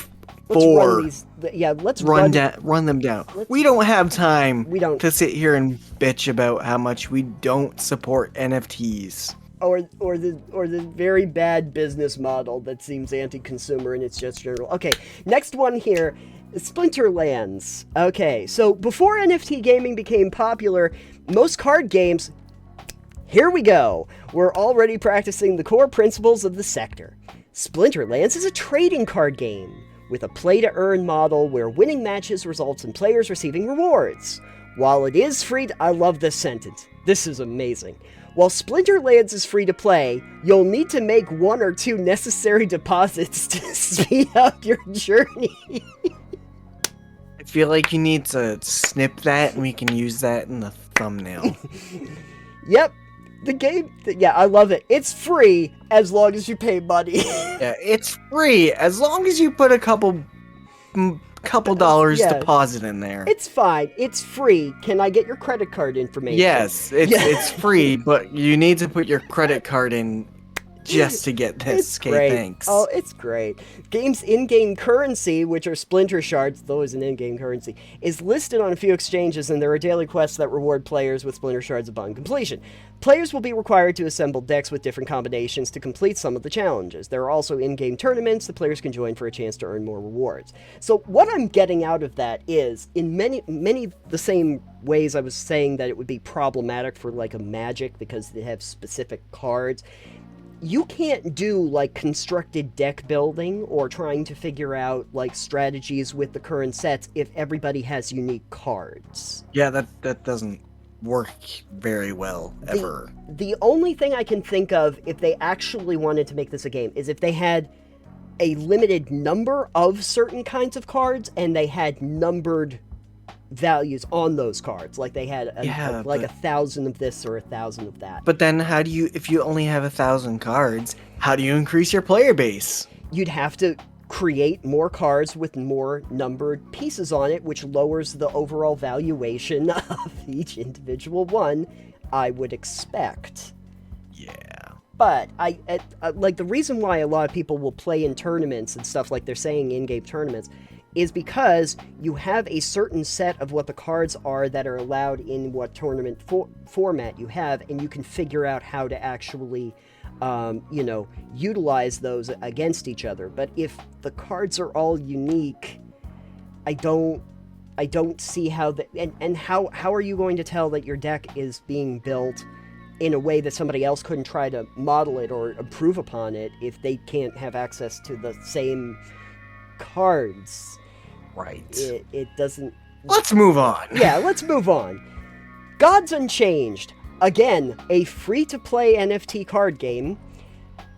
[SPEAKER 1] four.
[SPEAKER 2] Let's
[SPEAKER 1] run them down. We don't have time
[SPEAKER 2] to
[SPEAKER 1] sit here and bitch about how much we don't support NFTs.
[SPEAKER 2] the very bad business model that seems anti-consumer and it's just general. Okay, next one here, Splinterlands. Okay, so before NFT gaming became popular, most card games, here we go, were already practicing the core principles of the sector. Splinterlands is a trading card game with a play-to-earn model where winning matches results in players receiving rewards. While it is free I love this sentence. This is amazing. While Splinterlands is free to play, you'll need to make 1 or 2 necessary deposits to speed up your journey.
[SPEAKER 1] I feel like you need to snip that and we can use that in the thumbnail.
[SPEAKER 2] Yep. The game, yeah, I love it. It's free as long as you pay money.
[SPEAKER 1] Yeah, it's free as long as you put a couple dollars deposit in there.
[SPEAKER 2] It's fine. It's free. Can I get your credit card information?
[SPEAKER 1] Yes, it's free, but you need to put your credit card in just to get this.
[SPEAKER 2] It's
[SPEAKER 1] okay,
[SPEAKER 2] great.
[SPEAKER 1] thanks.
[SPEAKER 2] Oh, it's great. Game's in-game currency, which are Splinter Shards, though is an in-game currency, is listed on a few exchanges, and there are daily quests that reward players with Splinter Shards upon completion. Players will be required to assemble decks with different combinations to complete some of the challenges. There are also in-game tournaments the players can join for a chance to earn more rewards. So what I'm getting out of that is, in many the same ways I was saying that it would be problematic for like a Magic because they have specific cards, you can't do like constructed deck building or trying to figure out like strategies with the current sets if everybody has unique cards.
[SPEAKER 1] Yeah, that doesn't work very well ever.
[SPEAKER 2] The only thing I can think of if they actually wanted to make this a game is if they had a limited number of certain kinds of cards and they had numbered values on those cards, like they had 1,000 of this or 1,000 of that.
[SPEAKER 1] But then how do you, if you only have 1,000 cards, how do you increase your player base?
[SPEAKER 2] You'd have to create more cards with more numbered pieces on it, which lowers the overall valuation of each individual one, I would expect.
[SPEAKER 1] Yeah.
[SPEAKER 2] But like the reason why a lot of people will play in tournaments and stuff, like they're saying in-game tournaments, is because you have a certain set of what the cards are that are allowed in what tournament format you have, and you can figure out how to actually, utilize those against each other. But if the cards are all unique, I don't see how how are you going to tell that your deck is being built in a way that somebody else couldn't try to model it or improve upon it if they can't have access to the same cards?
[SPEAKER 1] Right.
[SPEAKER 2] It doesn't...
[SPEAKER 1] Let's move on.
[SPEAKER 2] Yeah, let's move on. Gods Unchanged. Again, a free-to-play NFT card game.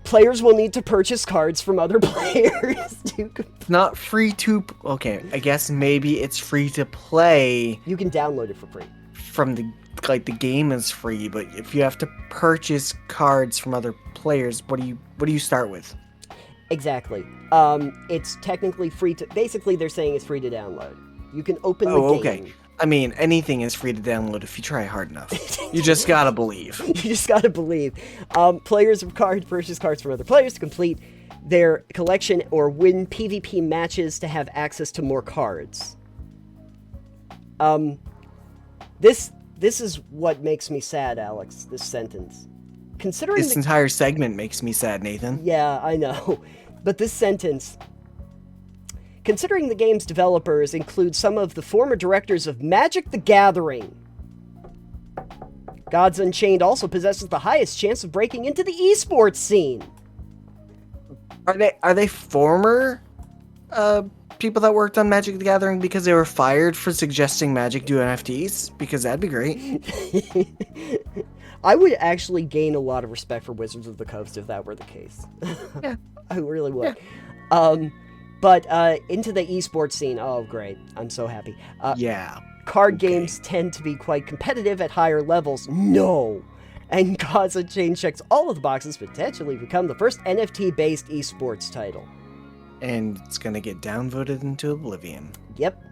[SPEAKER 2] Players will need to purchase cards from other players to...
[SPEAKER 1] Not free to... Okay, I guess maybe it's free to play.
[SPEAKER 2] You can download it for free.
[SPEAKER 1] From the... Like, the game is free, but if you have to purchase cards from other players, what do you start with?
[SPEAKER 2] Exactly. It's technically free to... Basically, they're saying it's free to download. You can open the game.
[SPEAKER 1] Okay. I mean, anything is free to download if you try hard enough. You just gotta believe.
[SPEAKER 2] You just gotta believe. Players of cards purchase cards from other players to complete their collection or win PvP matches to have access to more cards. This is what makes me sad, Alex, this sentence. Considering
[SPEAKER 1] this entire segment makes me sad, Nathan.
[SPEAKER 2] Yeah, I know. But this sentence... Considering the game's developers include some of the former directors of Magic the Gathering, Gods Unchained also possesses the highest chance of breaking into the esports scene.
[SPEAKER 1] Are they former people that worked on Magic the Gathering because they were fired for suggesting Magic do NFTs? Because that'd be great.
[SPEAKER 2] I would actually gain a lot of respect for Wizards of the Coast if that were the case.
[SPEAKER 1] Yeah.
[SPEAKER 2] I really would.
[SPEAKER 1] Yeah.
[SPEAKER 2] But into the esports scene, oh great, I'm so happy.
[SPEAKER 1] Yeah.
[SPEAKER 2] Card games tend to be quite competitive at higher levels. No! And Gods Unchained checks all of the boxes to potentially become the first NFT-based esports title.
[SPEAKER 1] And it's gonna get downvoted into oblivion.
[SPEAKER 2] Yep.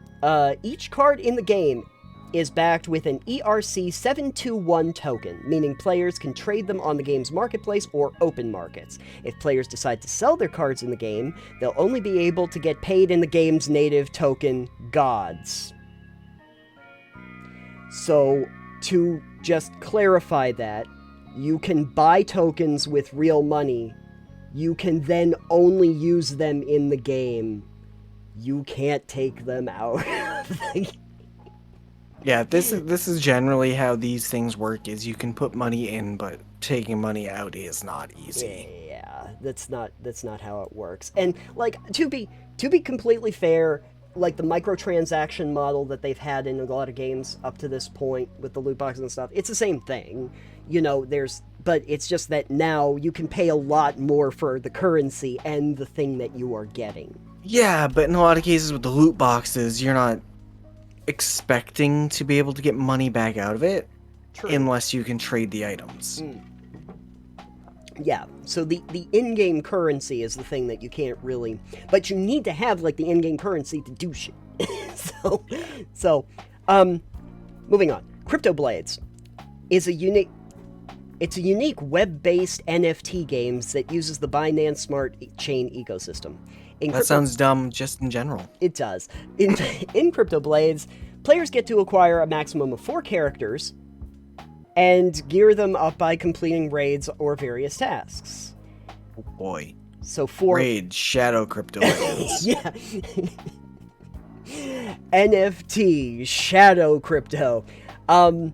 [SPEAKER 2] Each card in the game is backed with an ERC721 token, meaning players can trade them on the game's marketplace or open markets. If players decide to sell their cards in the game, they'll only be able to get paid in the game's native token, Gods. So, to just clarify that, You can buy tokens with real money. You can then only use them in the game. You can't take them out of the game.
[SPEAKER 1] Yeah, this is generally how these things work. Is you can put money in, but taking money out is not easy.
[SPEAKER 2] Yeah, that's not how it works. And like to be completely fair, like the microtransaction model that they've had in a lot of games up to this point with the loot boxes and stuff, it's the same thing. You know, but it's just that now you can pay a lot more for the currency and the thing that you are getting.
[SPEAKER 1] Yeah, but in a lot of cases with the loot boxes, you're not expecting to be able to get money back out of it.
[SPEAKER 2] True.
[SPEAKER 1] Unless you can trade the items.
[SPEAKER 2] Yeah, so the in-game currency is the thing that you can't really... But you need to have, like, the in-game currency to do shit. so, moving on. CryptoBlades is a unique web-based NFT game that uses the Binance Smart Chain ecosystem.
[SPEAKER 1] That sounds dumb just in general.
[SPEAKER 2] It does. In CryptoBlades, players get to acquire a maximum of 4 characters and gear them up by completing raids or various tasks.
[SPEAKER 1] Oh boy.
[SPEAKER 2] So 4...
[SPEAKER 1] Raid, Shadow CryptoBlades.
[SPEAKER 2] Yeah. NFT, Shadow Crypto. To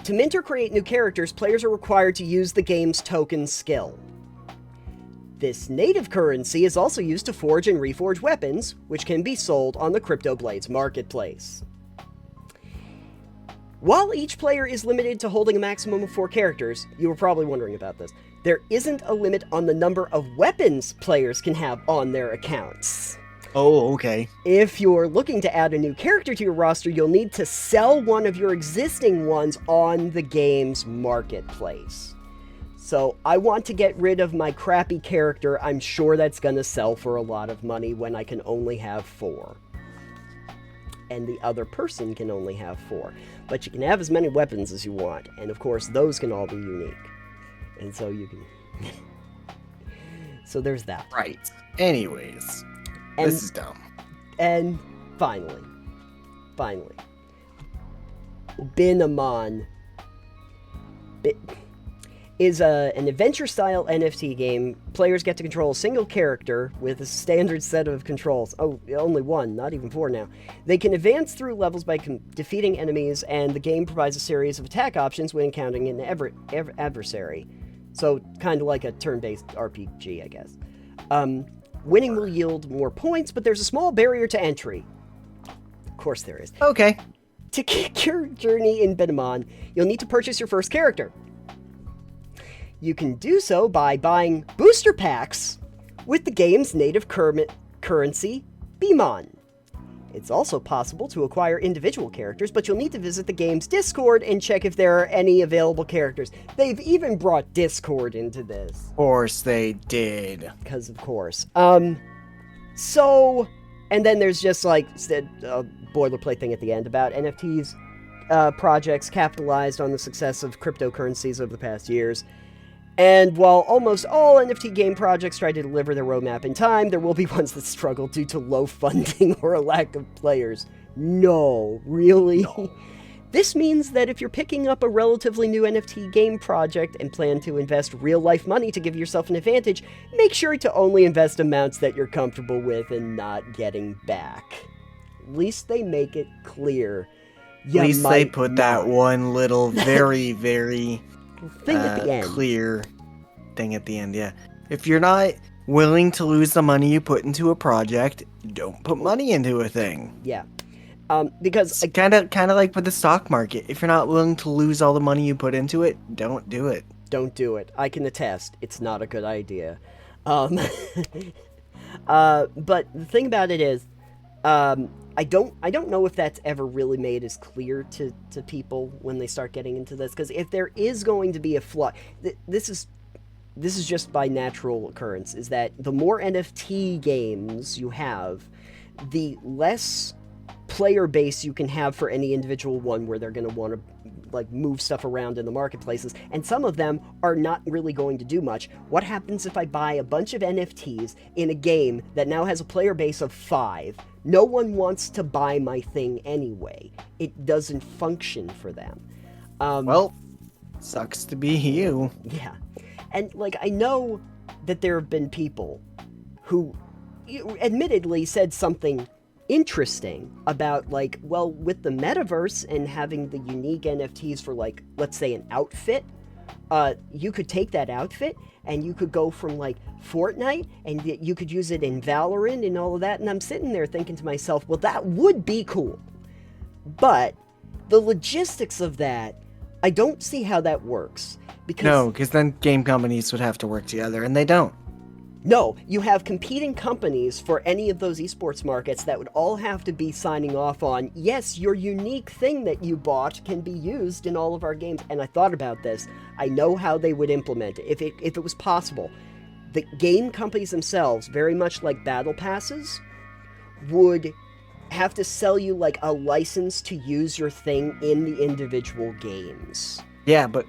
[SPEAKER 2] mint or create new characters, players are required to use the game's token skill. This native currency is also used to forge and reforge weapons, which can be sold on the CryptoBlades marketplace. While each player is limited to holding a maximum of 4 characters, you were probably wondering about this, there isn't a limit on the number of weapons players can have on their accounts.
[SPEAKER 1] Oh, okay.
[SPEAKER 2] If you're looking to add a new character to your roster, you'll need to sell one of your existing ones on the game's marketplace. So, I want to get rid of my crappy character. I'm sure that's going to sell for a lot of money when I can only have 4. And the other person can only have 4. But you can have as many weapons as you want. And of course, those can all be unique. And so you can... So there's that.
[SPEAKER 1] Right. Anyways.
[SPEAKER 2] And,
[SPEAKER 1] this is dumb.
[SPEAKER 2] And finally. Binamon is an adventure-style NFT game. Players get to control a single character with a standard set of controls. Oh, only 1, not even 4 now. They can advance through levels by defeating enemies, and the game provides a series of attack options when encountering an adversary. So, kind of like a turn-based RPG, I guess. Winning will yield more points, but there's a small barrier to entry. Of course there is.
[SPEAKER 1] Okay.
[SPEAKER 2] To kick your journey in Binamon, you'll need to purchase your first character. You can do so by buying booster packs with the game's native currency, Bimon. It's also possible to acquire individual characters, but you'll need to visit the game's Discord and check if there are any available characters. They've even brought Discord into this.
[SPEAKER 1] Of course they did.
[SPEAKER 2] Because of course. So, and then there's just like a boilerplate thing at the end about NFTs. Projects capitalized on the success of cryptocurrencies over the past years. And while almost all NFT game projects try to deliver their roadmap in time, there will be ones that struggle due to low funding or a lack of players. No, really?
[SPEAKER 1] No.
[SPEAKER 2] This means that if you're picking up a relatively new NFT game project and plan to invest real-life money to give yourself an advantage, make sure to only invest amounts that you're comfortable with and not getting back. At least they make it clear.
[SPEAKER 1] At least they put that one little very, very...
[SPEAKER 2] thing at the end.
[SPEAKER 1] Clear thing at the end, yeah. If you're not willing to lose the money you put into a project, don't put money into a thing.
[SPEAKER 2] Yeah. Because
[SPEAKER 1] it's kind of like with the stock market. If you're not willing to lose all the money you put into it, don't do it.
[SPEAKER 2] Don't do it. I can attest. It's not a good idea. But the thing about it is, I don't know if that's ever really made as clear to people when they start getting into this, because if there is going to be a flood, this is just by natural occurrence, is that the more NFT games you have, the less player base you can have for any individual one where they're going to want to like move stuff around in the marketplaces, and some of them are not really going to do much. What happens if I buy a bunch of NFTs in a game that now has a player base of 5? No one wants to buy my thing anyway. It doesn't function for them.
[SPEAKER 1] Well, Sucks to be you.
[SPEAKER 2] Yeah. And, like, I know that there have been people who admittedly said something interesting about, like, well, with the metaverse and having the unique NFTs for, like, let's say an outfit, you could take that outfit and you could go from, like, Fortnite and you could use it in Valorant and all of that. And I'm sitting there thinking to myself, well, that would be cool. But the logistics of that, I don't see how that works.
[SPEAKER 1] Because then game companies would have to work together, and they don't.
[SPEAKER 2] No, you have competing companies for any of those esports markets that would all have to be signing off on, yes, your unique thing that you bought can be used in all of our games. And I thought about this. I know how they would implement it. If it was possible, the game companies themselves, very much like battle passes, would have to sell you, like, a license to use your thing in the individual games.
[SPEAKER 1] Yeah, but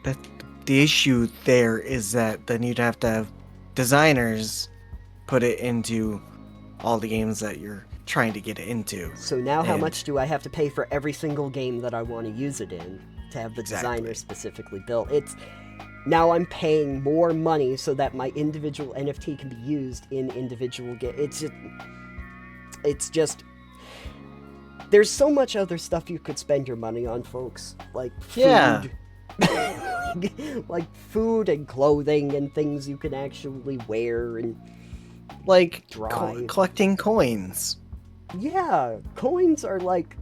[SPEAKER 1] the issue there is that then you'd have to have designers put it into all the games that you're trying to get it into.
[SPEAKER 2] So now how much do I have to pay for every single game that I want to use it in to have the designer specifically built? Now I'm paying more money so that my individual NFT can be used in individual games. It's just there's so much other stuff you could spend your money on, folks. Like food.
[SPEAKER 1] Yeah.
[SPEAKER 2] Like food and clothing and things you can actually wear and
[SPEAKER 1] like
[SPEAKER 2] drive.
[SPEAKER 1] Collecting coins.
[SPEAKER 2] Yeah, coins are like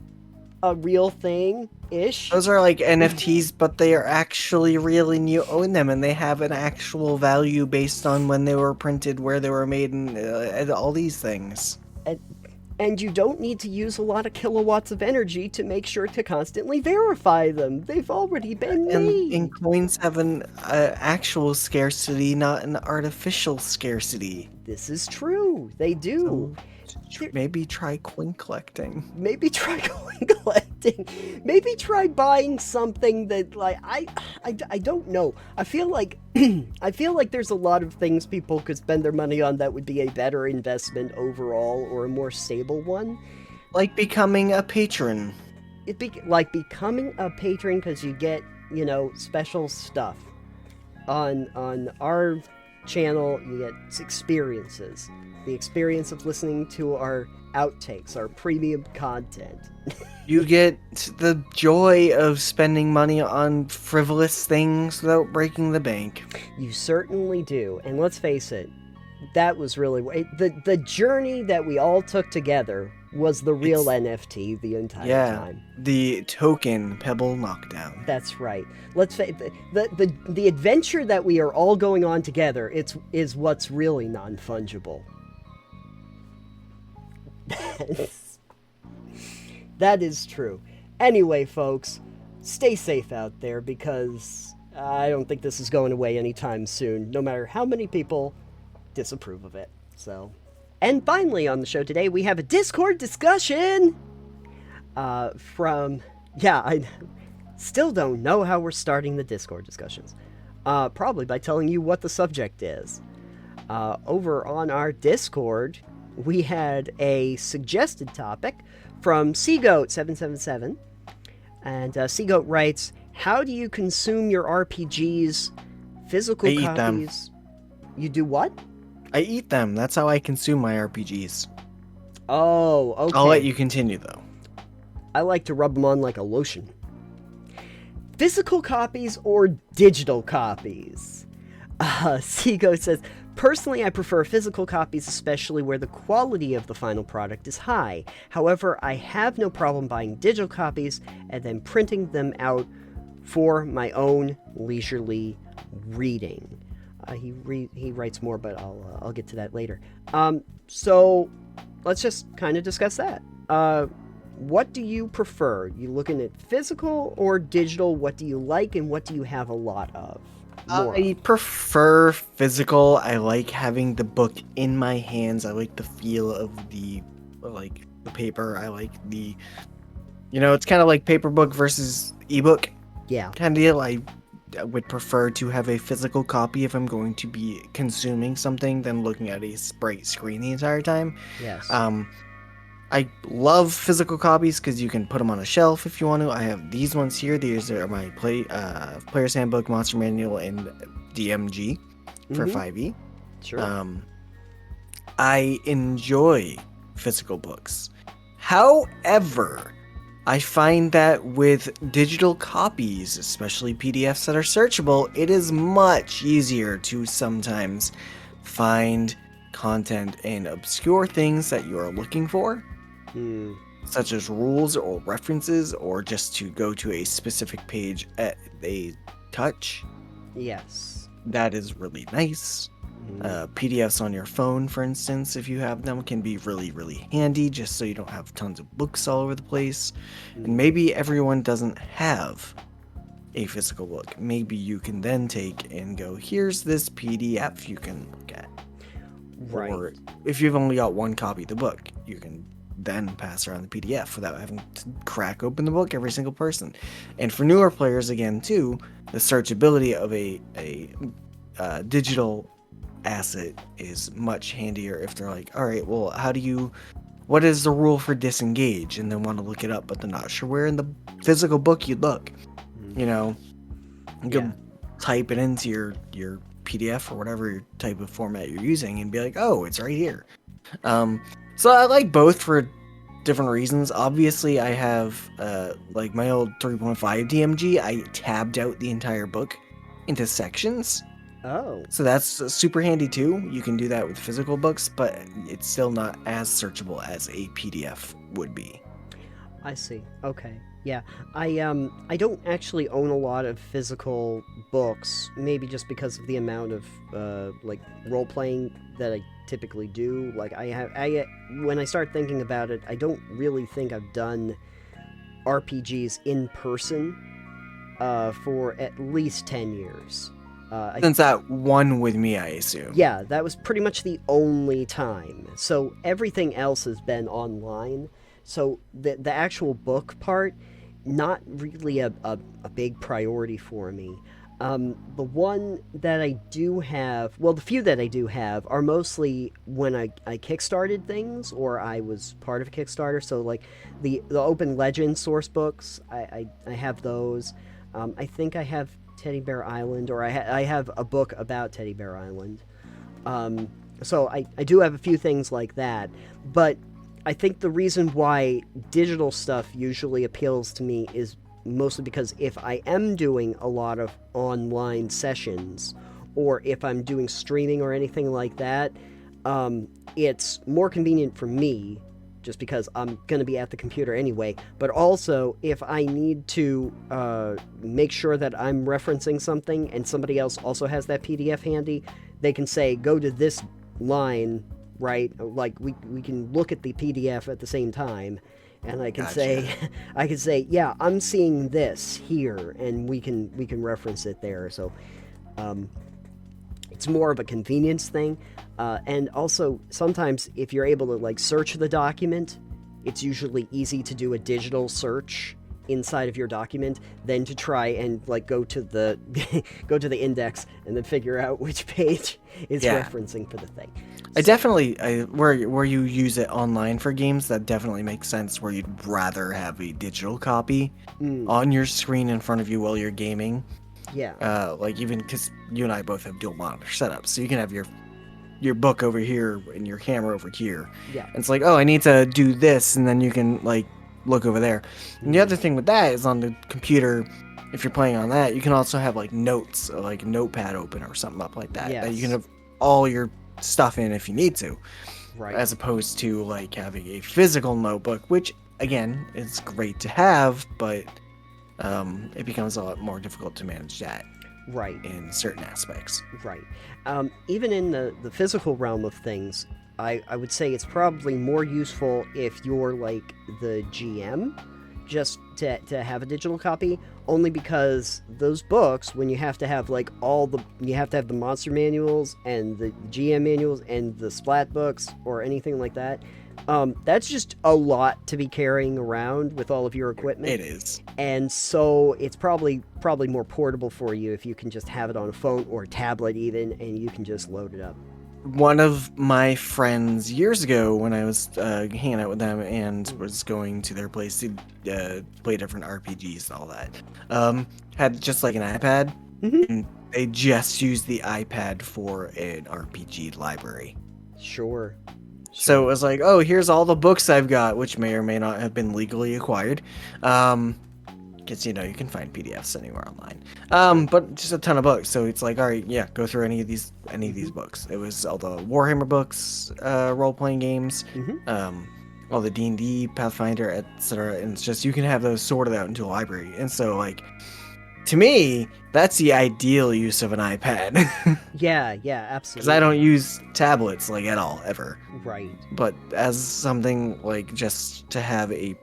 [SPEAKER 2] a real thing-ish.
[SPEAKER 1] Those are like NFTs, but they are actually real and you own them, and they have an actual value based on when they were printed, where they were made, and all these things.
[SPEAKER 2] And you don't need to use a lot of kilowatts of energy to make sure to constantly verify them. They've already been made.
[SPEAKER 1] And coins have an actual scarcity, not an artificial scarcity.
[SPEAKER 2] This is true. They do.
[SPEAKER 1] Maybe try coin collecting.
[SPEAKER 2] Maybe try coin collecting. Maybe try buying something that, like, I don't know. I feel like there's a lot of things people could spend their money on that would be a better investment overall, or a more stable one.
[SPEAKER 1] Like becoming a patron.
[SPEAKER 2] Like becoming a patron, because you get, special stuff. On our channel, you get experiences. The experience of listening to our outtakes, our premium content.
[SPEAKER 1] You get the joy of spending money on frivolous things without breaking the bank.
[SPEAKER 2] You certainly do. And let's face it, that was really... The journey that we all took together was the real NFT the entire time.
[SPEAKER 1] The token Pebble Knockdown.
[SPEAKER 2] That's right. Let's face the adventure that we are all going on together, is what's really non-fungible. That is true. Anyway, folks, stay safe out there, because I don't think this is going away anytime soon, no matter how many people disapprove of it. So, and finally on the show today, we have a Discord discussion I still don't know how we're starting the Discord discussions. Probably by telling you what the subject is. Over on our Discord, we had a suggested topic from Seagoat777, and Seagoat writes, how do you consume your RPGs? Physical copies?
[SPEAKER 1] Eat them.
[SPEAKER 2] You do what?
[SPEAKER 1] I eat them. That's how I consume my RPGs.
[SPEAKER 2] Oh, okay.
[SPEAKER 1] I'll let you continue, though.
[SPEAKER 2] I like to rub them on like a lotion. Physical copies or digital copies? Seagoat says, personally, I prefer physical copies, especially where the quality of the final product is high. However, I have no problem buying digital copies and then printing them out for my own leisurely reading. He writes more, but I'll get to that later. So let's just kind of discuss that. What do you prefer? You looking at physical or digital? What do you like, and what do you have a lot of?
[SPEAKER 1] I prefer physical. I like having the book in my hands. I like the feel of the paper. I like the, it's kind of like paper book versus ebook.
[SPEAKER 2] Yeah.
[SPEAKER 1] Kind of deal. I would prefer to have a physical copy if I'm going to be consuming something than looking at a bright screen the entire time.
[SPEAKER 2] Yes.
[SPEAKER 1] I love physical copies because you can put them on a shelf if you want to. I have these ones here. These are my Player's Handbook, Monster Manual, and DMG for
[SPEAKER 2] Mm-hmm.
[SPEAKER 1] 5e.
[SPEAKER 2] Sure.
[SPEAKER 1] I enjoy physical books. However, I find that with digital copies, especially PDFs that are searchable, it is much easier to sometimes find content and obscure things that you are looking for,
[SPEAKER 2] Hmm.
[SPEAKER 1] such as rules or references, or just to go to a specific page at a touch.
[SPEAKER 2] Yes.
[SPEAKER 1] That is really nice. PDFs on your phone, for instance, if you have them, can be really, really handy just so you don't have tons of books all over the place. And maybe everyone doesn't have a physical book. Maybe you can then take and go, here's this PDF you can look at.
[SPEAKER 2] Right.
[SPEAKER 1] Or if you've only got one copy of the book, you can then pass around the PDF without having to crack open the book every single person. And for newer players, again, too, the searchability of a digital asset is much handier if they're like, all right, well, what is the rule for disengage? And then want to look it up, but they're not sure where in the physical book you'd look. You know, you can type it into your PDF or whatever type of format you're using and be like, oh, it's right here. So I like both for different reasons. Obviously, I have like my old 3.5 DMG, I tabbed out the entire book into sections.
[SPEAKER 2] Oh.
[SPEAKER 1] So that's super handy too. You can do that with physical books, but it's still not as searchable as a PDF would be.
[SPEAKER 2] I see. Okay. Yeah. I don't actually own a lot of physical books, maybe just because of the amount of like role playing that I typically do. Like when I start thinking about it, I don't really think I've done RPGs in person for at least 10 years.
[SPEAKER 1] Since that one with me, I assume.
[SPEAKER 2] Yeah, that was pretty much the only time. So everything else has been online. So the actual book part, not really a big priority for me. The one that I do have, well, the few that I do have are mostly when I kickstarted things or I was part of a Kickstarter. So like the Open Legend source books, I have those. I think I have Teddy Bear Island, or I have a book about Teddy Bear Island. So I do have a few things like that, but I think the reason why digital stuff usually appeals to me is mostly because if I am doing a lot of online sessions, or if I'm doing streaming or anything like that, it's more convenient for me just because I'm going to be at the computer anyway. But also, if I need to make sure that I'm referencing something and somebody else also has that PDF handy, they can say, go to this line, right? Like, we can look at the PDF at the same time. And I can say, yeah, I'm seeing this here, and we can reference it there. So, it's more of a convenience thing. And also, sometimes if you're able to like search the document, it's usually easy to do a digital search inside of your document than to try and like go to the go to the index and then figure out which page is referencing for the thing.
[SPEAKER 1] I definitely, where you use it online for games, that definitely makes sense. Where you'd rather have a digital copy on your screen in front of you while you're gaming.
[SPEAKER 2] Yeah.
[SPEAKER 1] Like even because you and I both have dual monitor setups, so you can have your book over here and your camera over here.
[SPEAKER 2] Yeah.
[SPEAKER 1] And it's like, oh, I need to do this, and then you can like look over there. And the other thing with that is on the computer, if you're playing on that, you can also have like notes, or, like a notepad open or something up like that.
[SPEAKER 2] Yes.
[SPEAKER 1] That you can have all your stuff in if you need to.
[SPEAKER 2] Right.
[SPEAKER 1] As opposed to like having a physical notebook, which again is great to have, but it becomes a lot more difficult to manage that.
[SPEAKER 2] Right.
[SPEAKER 1] In certain aspects.
[SPEAKER 2] Right. Even in the physical realm of things, I would say it's probably more useful if you're like the GM, just to have a digital copy, only because those books, when you have to have like you have to have the monster manuals and the GM manuals and the splat books or anything like that, that's just a lot to be carrying around with all of your equipment.
[SPEAKER 1] It is.
[SPEAKER 2] And so it's probably more portable for you if you can just have it on a phone or a tablet even, and you can just load it up.
[SPEAKER 1] one of my friends years ago when I was hanging out with them and was going to their place to play different RPGs and all that, had just like an iPad,
[SPEAKER 2] Mm-hmm.
[SPEAKER 1] and they just used the iPad for an RPG library.
[SPEAKER 2] Sure.
[SPEAKER 1] So it was like, oh, here's all the books I've got, which may or may not have been legally acquired. Because, you can find PDFs anywhere online. But just a ton of books. So it's like, all right, yeah, go through any of these books. It was all the Warhammer books, role-playing games,
[SPEAKER 2] Mm-hmm.
[SPEAKER 1] all the D&D, Pathfinder, etc. And it's just, you can have those sorted out into a library. And so, like, to me, that's the ideal use of an iPad.
[SPEAKER 2] Yeah,
[SPEAKER 1] Because I
[SPEAKER 2] absolutely.
[SPEAKER 1] don't use tablets, like, at all, ever.
[SPEAKER 2] Right.
[SPEAKER 1] But as something, like, just to have a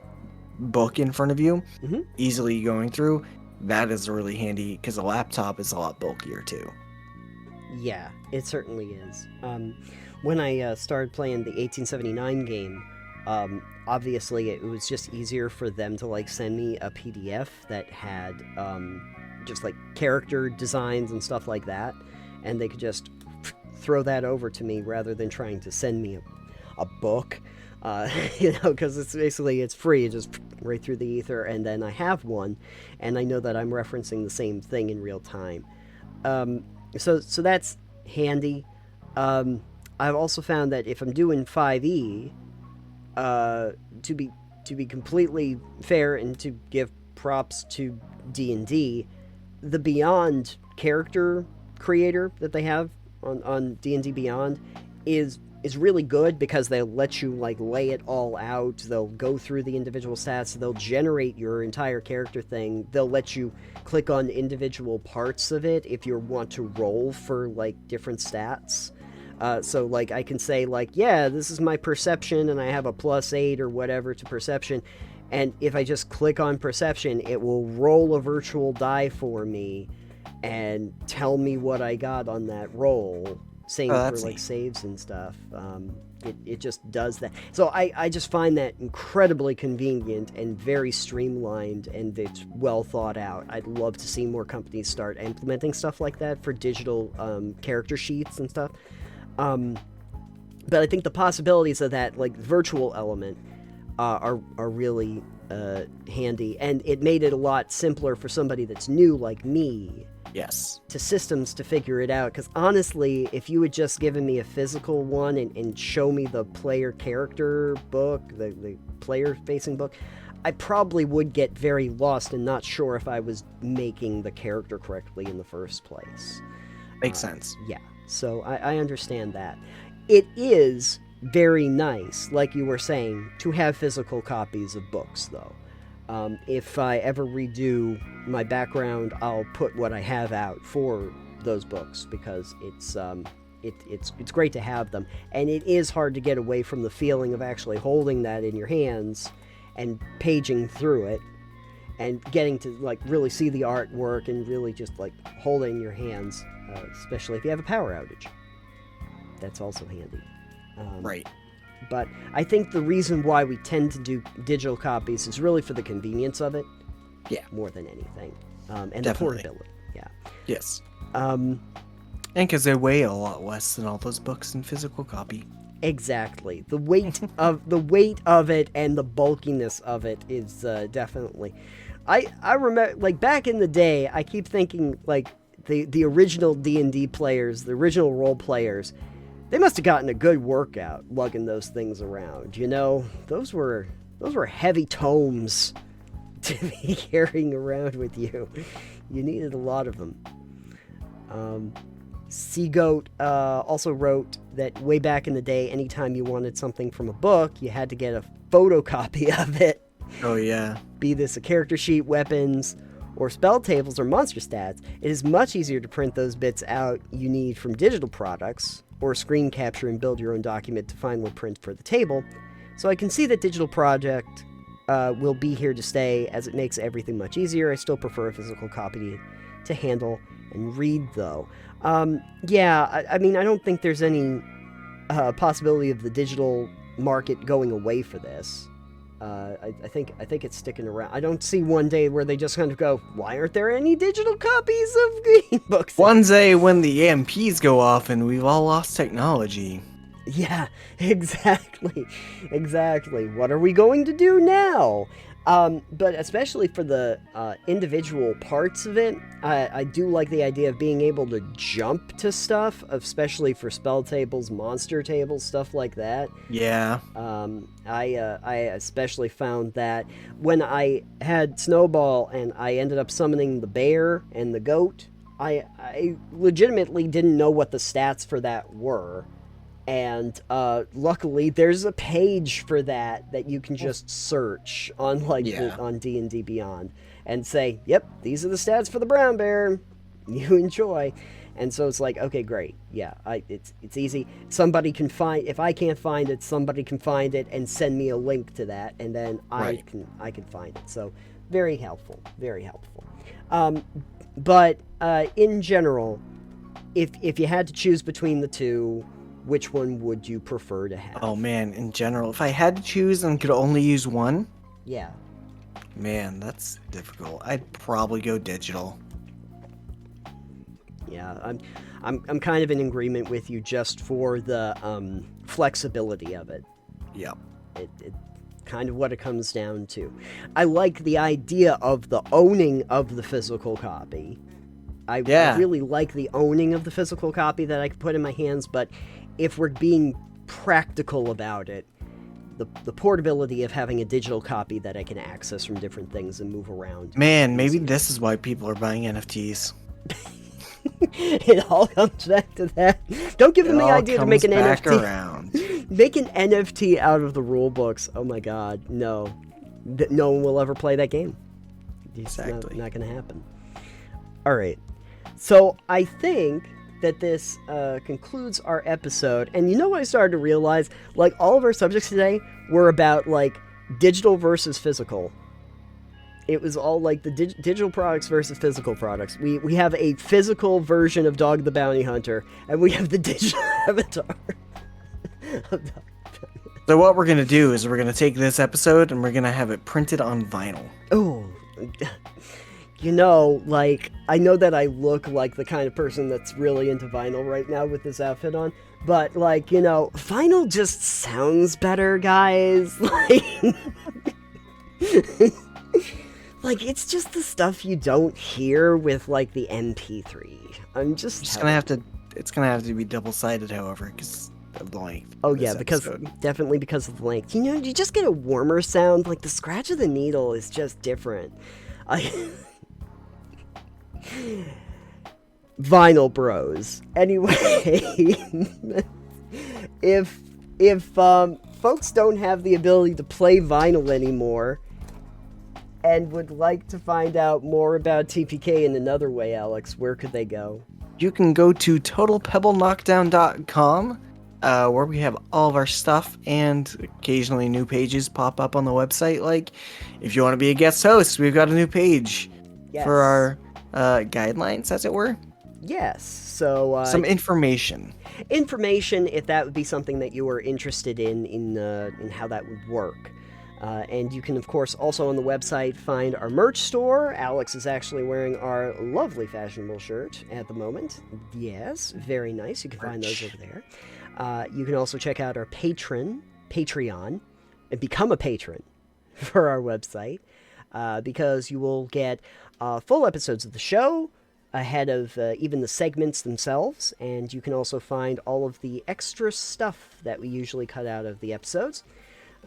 [SPEAKER 1] book in front of you,
[SPEAKER 2] Mm-hmm.
[SPEAKER 1] easily going through, that is really handy, because a laptop is a lot bulkier, too.
[SPEAKER 2] Yeah, it certainly is. When I started playing the 1879 game, obviously it was just easier for them to like send me a PDF that had just like character designs and stuff like that, and they could just throw that over to me rather than trying to send me a book. Because it's free, just right through the ether, and then I have one, and I know that I'm referencing the same thing in real time. Um, so that's handy. I've also found that if I'm doing 5e, to be completely fair and to give props to D&D, the Beyond character creator that they have on D&D Beyond is really good because they'll let you like lay it all out. They'll go through the individual stats. They'll generate your entire character thing. They'll let you click on individual parts of it if you want to roll for like different stats. So like I can say like, yeah, this is my perception and I have a +8 or whatever to perception. And if I just click on perception, it will roll a virtual die for me and tell me what I got on that roll.
[SPEAKER 1] Oh,
[SPEAKER 2] Same for
[SPEAKER 1] that's
[SPEAKER 2] like
[SPEAKER 1] neat.
[SPEAKER 2] saves and stuff. It just does that. So I just find that incredibly convenient and very streamlined, and it's well thought out. I'd love to see more companies start implementing stuff like that for digital character sheets and stuff. But I think the possibilities of that like virtual element are really handy, and it made it a lot simpler for somebody that's new like me
[SPEAKER 1] Yes.
[SPEAKER 2] to systems to figure it out. Because honestly, if you had just given me a physical one and show me the player character book, the player facing book, I probably would get very lost and not sure if I was making the character correctly in the first place.
[SPEAKER 1] Makes sense.
[SPEAKER 2] Yeah, so I understand that. It is very nice, like you were saying, to have physical copies of books, though. If I ever redo my background, I'll put what I have out for those books because it's great to have them, and it is hard to get away from the feeling of actually holding that in your hands and paging through it and getting to like really see the artwork and really just like hold it in your hands, especially if you have a power outage. That's also handy.
[SPEAKER 1] Right.
[SPEAKER 2] But I think the reason why we tend to do digital copies is really for the convenience of it.
[SPEAKER 1] Yeah.
[SPEAKER 2] More than anything. And
[SPEAKER 1] Definitely.
[SPEAKER 2] the portability. Yeah.
[SPEAKER 1] Yes.
[SPEAKER 2] Um,
[SPEAKER 1] And because they weigh a lot less than all those books in physical copy.
[SPEAKER 2] exactly. The weight of it and the bulkiness of it is definitely. I remember like back in the day, I keep thinking like the original D&D players, the original role players, they must have gotten a good workout lugging those things around. You know, those were heavy tomes to be carrying around with you. You needed a lot of them. Seagoat also wrote that way back in the day, anytime you wanted something from a book, you had to get a photocopy of it.
[SPEAKER 1] Oh, yeah.
[SPEAKER 2] Be this a character sheet, weapons, or spell tables or monster stats. It is much easier to print those bits out you need from digital products, or screen capture and build your own document to finally print for the table. So I can see that digital project will be here to stay as it makes everything much easier. I still prefer a physical copy to handle and read, though. Yeah, I mean, I don't think there's any possibility of the digital market going away for this. I think it's sticking around. I don't see one day where they just kind of go, why aren't there any digital copies of green books?
[SPEAKER 1] One day when the EMPs go off and we've all lost technology.
[SPEAKER 2] Yeah, exactly. Exactly. What are we going to do now? But especially for the individual parts of it, I do like the idea of being able to jump to stuff, especially for spell tables, monster tables, stuff like that.
[SPEAKER 1] Yeah.
[SPEAKER 2] I especially found that when I had Snowball and I ended up summoning the bear and the goat, I legitimately didn't know what the stats for that were. And luckily, there's a page for that you can just search on on D&D Beyond and say, "Yep, these are the stats for the brown bear. You enjoy." And so it's like, okay, great, yeah, it's easy. Somebody can find, if I can't find it, somebody can find it and send me a link to that, and then I can find it. So very helpful, very helpful. But in general, if you had to choose between the two, which one would you prefer to have?
[SPEAKER 1] Oh man, in general, if I had to choose and could only use one,
[SPEAKER 2] yeah,
[SPEAKER 1] man, that's difficult. I'd probably go digital.
[SPEAKER 2] Yeah, I'm kind of in agreement with you just for the flexibility of it.
[SPEAKER 1] Yeah.
[SPEAKER 2] It kind of what it comes down to. I like the idea of the owning of the physical copy. I really like the owning of the physical copy that I can put in my hands, but if we're being practical about it, the portability of having a digital copy that I can access from different things and move around.
[SPEAKER 1] Man, maybe this is why people are buying NFTs.
[SPEAKER 2] It all comes back to that. Don't give them the idea to make an NFT.
[SPEAKER 1] Around.
[SPEAKER 2] Make an NFT out of the rule books. Oh my god, no. No one will ever play that game. It's
[SPEAKER 1] Exactly.
[SPEAKER 2] not going to happen. All right. So I think that this concludes our episode. And you know what I started to realize? Like, all of our subjects today were about, like, digital versus physical. It was all, like, the digital products versus physical products. We have a physical version of Dog the Bounty Hunter, and we have the digital avatar of Dog.
[SPEAKER 1] So what we're going to do is we're going to take this episode and we're going to have it printed on vinyl.
[SPEAKER 2] Oh, you know, like, I know that I look like the kind of person that's really into vinyl right now with this outfit on, but, like, you know, vinyl just sounds better, guys. Like, it's just the stuff you don't hear with, like, the MP3.
[SPEAKER 1] It's going to have to be double-sided, however, because of the length.
[SPEAKER 2] Oh, yeah, definitely because of the length. You know, you just get a warmer sound. Like, the scratch of the needle is just different. Vinyl bros. Anyway, if folks don't have the ability to play vinyl anymore and would like to find out more about TPK in another way, Alex, where could they go?
[SPEAKER 1] You can go to totalpebbleknockdown.com, where we have all of our stuff, and occasionally new pages pop up on the website. Like, if you want to be a guest host, we've got a new page for our guidelines, as it were.
[SPEAKER 2] Yes, so
[SPEAKER 1] some information,
[SPEAKER 2] if that would be something that you were interested in how that would work. And you can, of course, also on the website find our merch store. Alex is actually wearing our lovely fashionable shirt at the moment. Yes, very nice. You can find those over there. You can also check out our Patreon, and become a patron for our website, because you will get full episodes of the show ahead of even the segments themselves, and you can also find all of the extra stuff that we usually cut out of the episodes.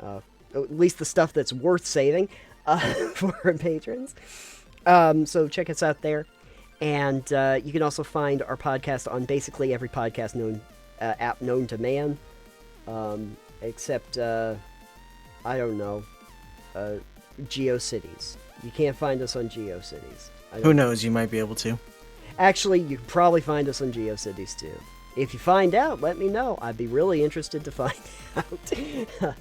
[SPEAKER 2] At least the stuff that's worth saving for our patrons. So check us out there. And you can also find our podcast on basically every podcast app known to man. Except, I don't know, GeoCities. You can't find us on GeoCities.
[SPEAKER 1] Who knows, you might be able to.
[SPEAKER 2] Actually, you can probably find us on GeoCities too. If you find out, let me know. I'd be really interested to find out.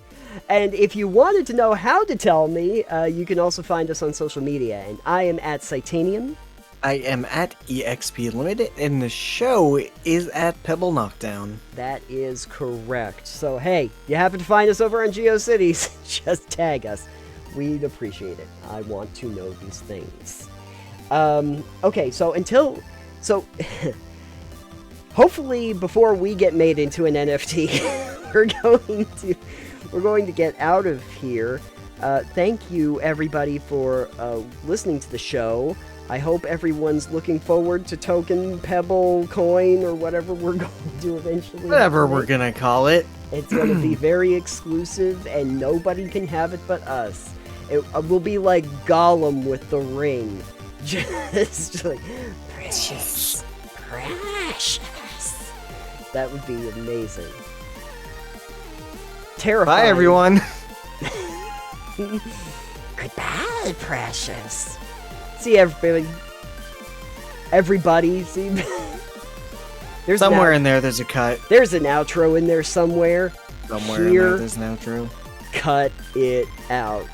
[SPEAKER 2] And if you wanted to know how to tell me, you can also find us on social media. And I am at Citanium
[SPEAKER 1] I am at EXP Limited, and the show is at Pebble Knockdown.
[SPEAKER 2] That is correct. So, hey, you happen to find us over on GeoCities, just tag us. We'd appreciate it. I want to know these things. Okay, so hopefully before we get made into an NFT, we're going to get out of here. Thank you everybody for listening to the show. I hope everyone's looking forward to Token Pebble Coin or whatever we're going to do eventually.
[SPEAKER 1] Whatever we're gonna call it.
[SPEAKER 2] It's going to be very exclusive and nobody can have it but us. It will be like Gollum with the ring. Just like, precious. That would be amazing. Terrifying.
[SPEAKER 1] Bye, everyone.
[SPEAKER 2] Goodbye, precious. See everybody. Everybody, see. There's
[SPEAKER 1] somewhere in there, there's a cut.
[SPEAKER 2] There's an outro in there somewhere.
[SPEAKER 1] Somewhere in there, there's an outro.
[SPEAKER 2] Cut it out.